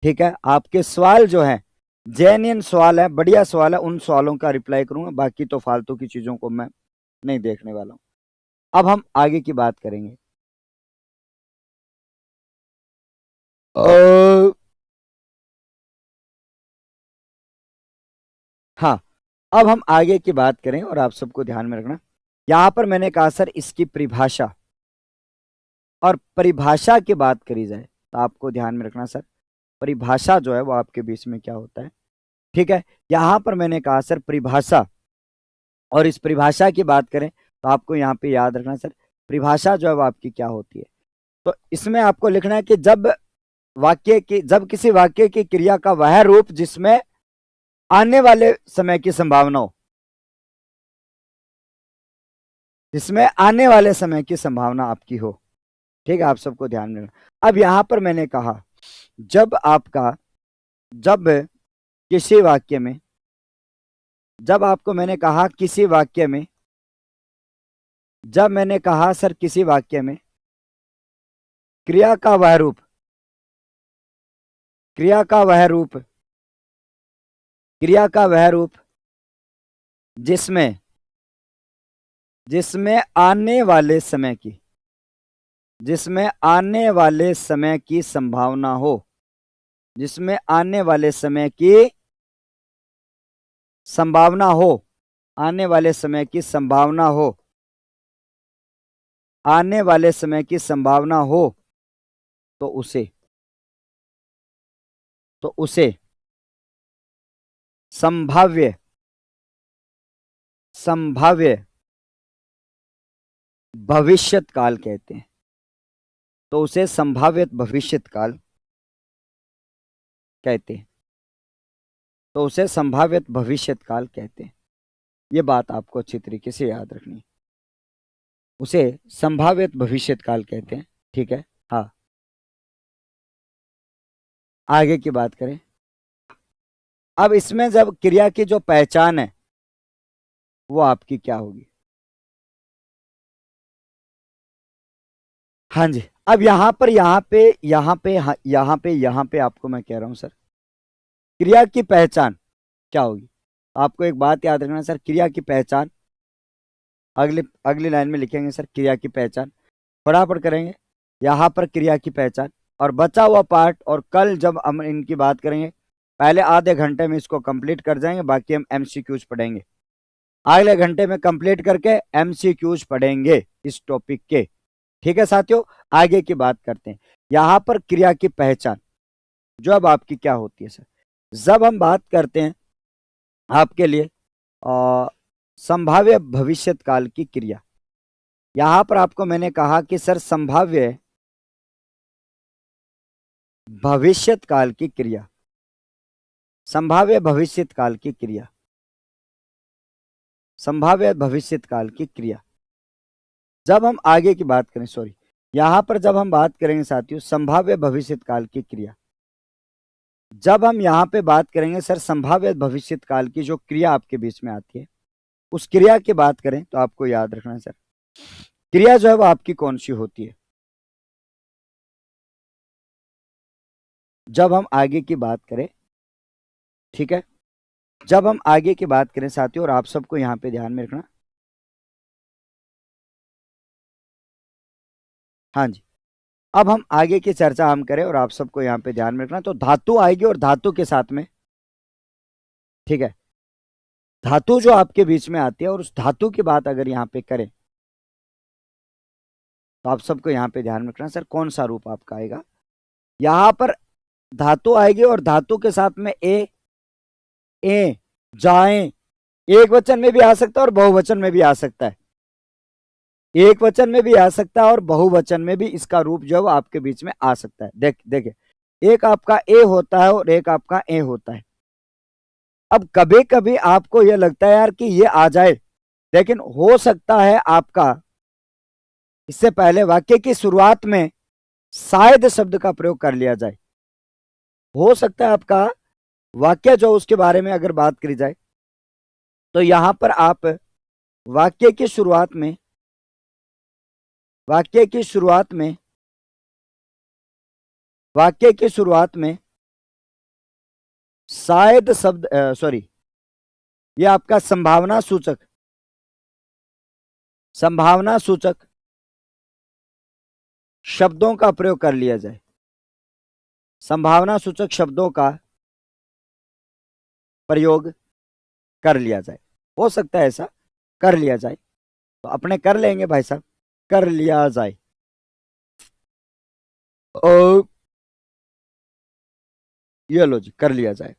Speaker 1: ठीक है। आपके सवाल जो है जेन्युइन सवाल है, बढ़िया सवाल है, उन सवालों का रिप्लाई करूंगा, बाकी तो फालतू की चीजों को मैं नहीं देखने वाला हूं। अब हम आगे की बात करेंगे। हाँ, अब हम आगे की बात करें और आप सबको ध्यान में रखना, यहां पर मैंने कहा सर इसकी परिभाषा, और परिभाषा की बात करी जाए तो आपको ध्यान में रखना सर परिभाषा जो है वो आपके बीच में क्या होता है, ठीक है। यहां पर मैंने कहा सर परिभाषा, और इस परिभाषा की बात करें तो आपको यहां पे याद रखना सर परिभाषा जो है वो आपकी क्या होती है। तो इसमें आपको लिखना है कि जब किसी वाक्य की क्रिया का वह रूप जिसमें आने वाले समय की संभावना हो, जिसमें आने वाले समय की संभावना आपकी हो, ठीक है, आप सबको ध्यान में रखना। अब यहां पर मैंने कहा जब किसी वाक्य में, जब आपको मैंने कहा किसी वाक्य में, जब मैंने कहा सर किसी वाक्य में क्रिया का वह रूप, क्रिया का वह रूप, क्रिया का वह रूप जिसमें जिसमें आने वाले समय की, जिसमें आने वाले समय की संभावना हो, जिसमें आने वाले समय की संभावना हो, आने वाले समय की संभावना हो, आने वाले समय की संभावना हो, तो उसे संभाव्य, संभाव्य भविष्यत काल कहते हैं। तो उसे संभावित भविष्यत काल कहते हैं, तो उसे संभावित भविष्यत काल कहते हैं। ये बात आपको अच्छी तरीके से याद रखनी है, उसे संभावित भविष्यत काल कहते हैं, ठीक है। हाँ, आगे की बात करें, अब इसमें जब क्रिया की जो पहचान है वो आपकी क्या होगी। हाँ जी, अब यहाँ पे आपको मैं कह रहा हूं सर क्रिया की पहचान क्या होगी। आपको एक बात याद रखना सर, क्रिया की पहचान अगली अगली लाइन में लिखेंगे सर, क्रिया की पहचान फटाफट करेंगे, यहाँ पर क्रिया की पहचान और बचा हुआ पार्ट, और कल जब हम इनकी बात करेंगे पहले आधे घंटे में इसको कंप्लीट कर जाएंगे, बाकी हम एमसीक्यूज पढ़ेंगे, अगले घंटे में कंप्लीट करके एमसीक्यूज पढ़ेंगे इस टॉपिक के, ठीक है साथियों, आगे की बात करते हैं। यहां पर क्रिया की पहचान जो अब आपकी क्या होती है सर, जब हम बात करते हैं आपके लिए संभाव्य भविष्यत काल की क्रिया, यहां पर आपको मैंने कहा कि सर संभाव्य भविष्यत काल की क्रिया, संभाव्य भविष्यत काल की क्रिया, संभाव्य भविष्यत काल की क्रिया, जब हम आगे की बात करें, सॉरी, यहां पर जब हम बात करेंगे साथियों संभाव्य भविष्यत काल की क्रिया, जब हम यहां पे बात करेंगे सर संभाव्य भविष्यत काल की जो क्रिया आपके बीच में आती है, उस क्रिया की बात करें तो आपको याद रखना है सर, क्रिया जो है वो आपकी कौन सी होती है। जब हम आगे की बात करें, ठीक है, जब हम आगे की बात करें साथियों, और आप सबको यहां पे ध्यान में रखना, हाँ जी, अब हम आगे की चर्चा हम करें और आप सबको यहां पे ध्यान में रखना, तो धातु आएगी और धातु के साथ में, ठीक है, धातु जो आपके बीच में आती है और उस धातु की बात अगर यहां पे करें तो आप सबको यहां पे ध्यान में रखना सर कौन सा रूप आपका आएगा। यहां पर धातु आएगी और धातु के साथ में ए जाए, एक वचन में भी आ सकता है और बहुवचन में भी आ सकता है, एक वचन में भी आ सकता है और बहुवचन में भी इसका रूप जो है वो आपके बीच में आ सकता है। देखिए, एक आपका ए होता है और एक आपका ए होता है। अब कभी कभी आपको यह लगता है यार कि ये आ जाए, लेकिन हो सकता है आपका इससे पहले वाक्य की शुरुआत में शायद शब्द का प्रयोग कर लिया जाए, हो सकता है आपका वाक्य जो उसके बारे में अगर बात करी जाए तो यहां पर आप वाक्य की शुरुआत में, वाक्य की शुरुआत में, वाक्य की शुरुआत में शायद शब्द, सॉरी, ये आपका संभावना सूचक, संभावना सूचक शब्दों का प्रयोग कर लिया जाए, संभावना सूचक शब्दों का प्रयोग कर लिया जाए, हो सकता है ऐसा कर लिया जाए, तो अपने कर लेंगे भाई साहब, कर लिया जाए। ओ, ये लो जी, कर लिया जाए।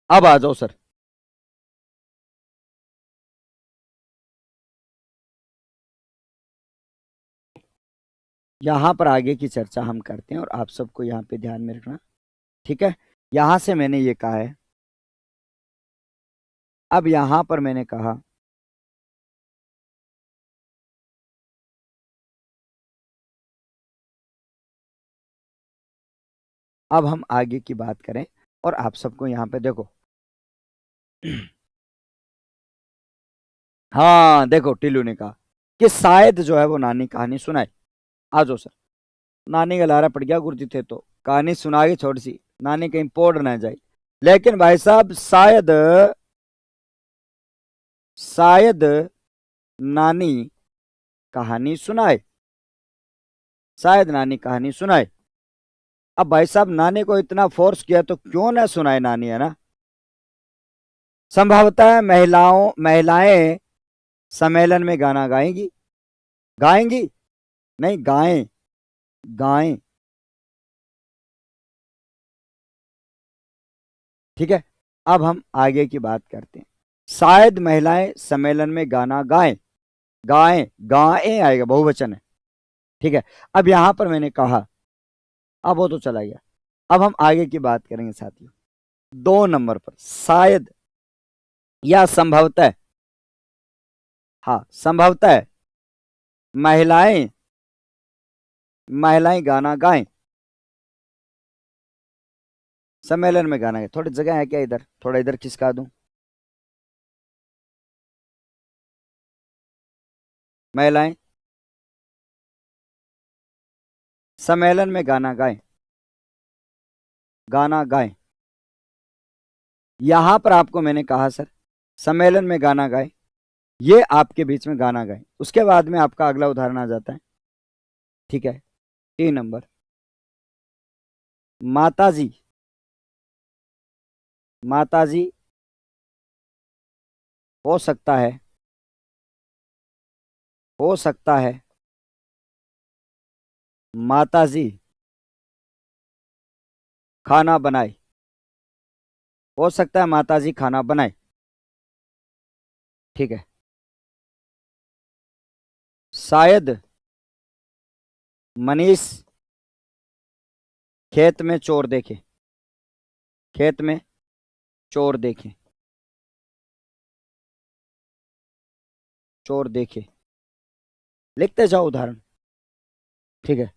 Speaker 1: अब आ जाओ सर, यहां पर आगे की चर्चा हम करते हैं और आप सबको यहां पे ध्यान में रखना, ठीक है। यहां से मैंने ये कहा है, अब यहां पर मैंने कहा अब हम आगे की बात करें और आप सबको यहां पे देखो हाँ देखो, टिल्लू ने कहा कि शायद जो है वो नानी कहानी सुनाए। आ जाओ सर, नानी का लारा पड़ गया गुरुजी थे तो कहानी सुनाएगी छोटी सी, नानी कहीं पोड़ ना जाए, लेकिन भाई साहब शायद, शायद नानी कहानी सुनाए, शायद नानी कहानी सुनाए। अब भाई साहब नानी को इतना फोर्स किया तो क्यों ना सुनाए नानी, है ना। संभवतः महिलाएं सम्मेलन में गाना गाएंगी, गाएंगी, नहीं गाएं, गाएं, ठीक है। अब हम आगे की बात करते हैं, शायद महिलाएं सम्मेलन में गाना गाएं, गाएं गाएं आएगा, बहुवचन है, ठीक है। अब यहां पर मैंने कहा, अब वो तो चला गया, अब हम आगे की बात करेंगे साथियों, 2 नंबर पर शायद या संभवतः, हाँ संभवतः महिलाएं, महिलाएं गाना गाएं, सम्मेलन में गाना गाएं, थोड़ी जगह है क्या इधर, थोड़ा इधर खिसका दूं, महिलाएं सम्मेलन में गाना गाएं, गाना गाएं। यहां पर आपको मैंने कहा सर सम्मेलन में गाना गाएं, ये आपके बीच में गाना गाएं, उसके बाद में आपका अगला उदाहरण आ जाता है, ठीक है। 3 नंबर, माताजी, माताजी हो सकता है, हो सकता है माताजी खाना बनाए। हो सकता है माताजी खाना बनाए। ठीक है। शायद मनीष खेत में चोर देखे। खेत में चोर देखे। चोर देखे। लिखते जाओ उदाहरण। ठीक है।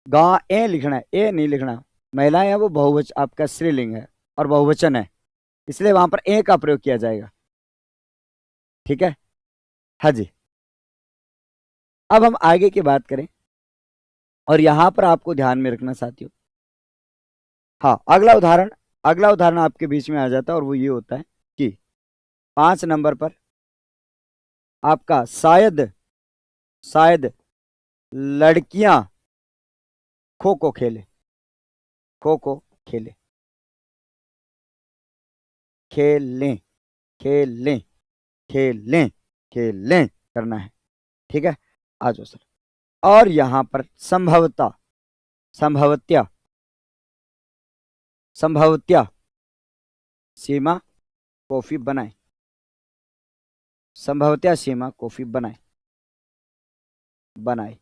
Speaker 1: गा ए लिखना है, ए नहीं लिखना। महिलाएं है वो बहुवचन, आपका स्त्रीलिंग है और बहुवचन है, इसलिए वहां पर ए का प्रयोग किया जाएगा। ठीक है। हाँ जी। अब हम आगे की बात करें, और यहां पर आपको ध्यान में रखना साथियों। हाँ, अगला उदाहरण आपके बीच में आ जाता है, और वो ये होता है कि 5 नंबर पर आपका शायद शायद लड़कियां खो खो खेले। खो खो खेले। खेलें। खेलें। खेलें। खेलें करना है। ठीक है। आ जाओ सर। और यहां पर संभवतः, संभवत्या, संभवत्या सीमा कॉफी बनाए। संभवतः सीमा कॉफी बनाए। बनाए।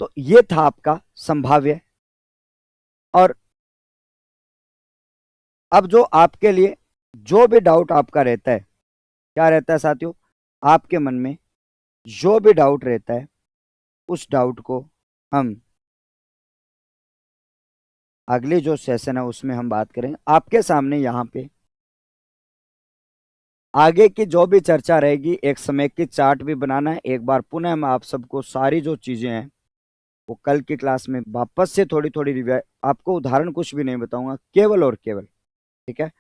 Speaker 1: तो ये था आपका संभाव्य। और अब जो आपके लिए जो भी डाउट आपका रहता है, क्या रहता है साथियों, आपके मन में जो भी डाउट रहता है, उस डाउट को हम अगले जो सेशन है उसमें हम बात करेंगे आपके सामने। यहाँ पे आगे की जो भी चर्चा रहेगी, एक समय की चार्ट भी बनाना है। एक बार पुनः मैं आप सबको सारी जो चीजें हैं वो कल की क्लास में वापस से थोड़ी थोड़ी रिवाइज, आपको उदाहरण कुछ भी नहीं बताऊंगा, केवल और केवल। ठीक है।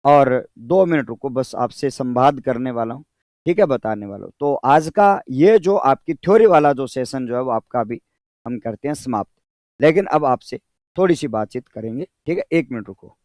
Speaker 1: और 2 मिनट रुको, बस आपसे संवाद करने वाला हूँ। ठीक है, बताने वाला हूँ। तो आज का ये जो आपकी थ्योरी वाला जो सेशन जो है वो आपका अभी हम करते हैं समाप्त। लेकिन अब आपसे थोड़ी सी बातचीत करेंगे। ठीक है, 1 मिनट रुको।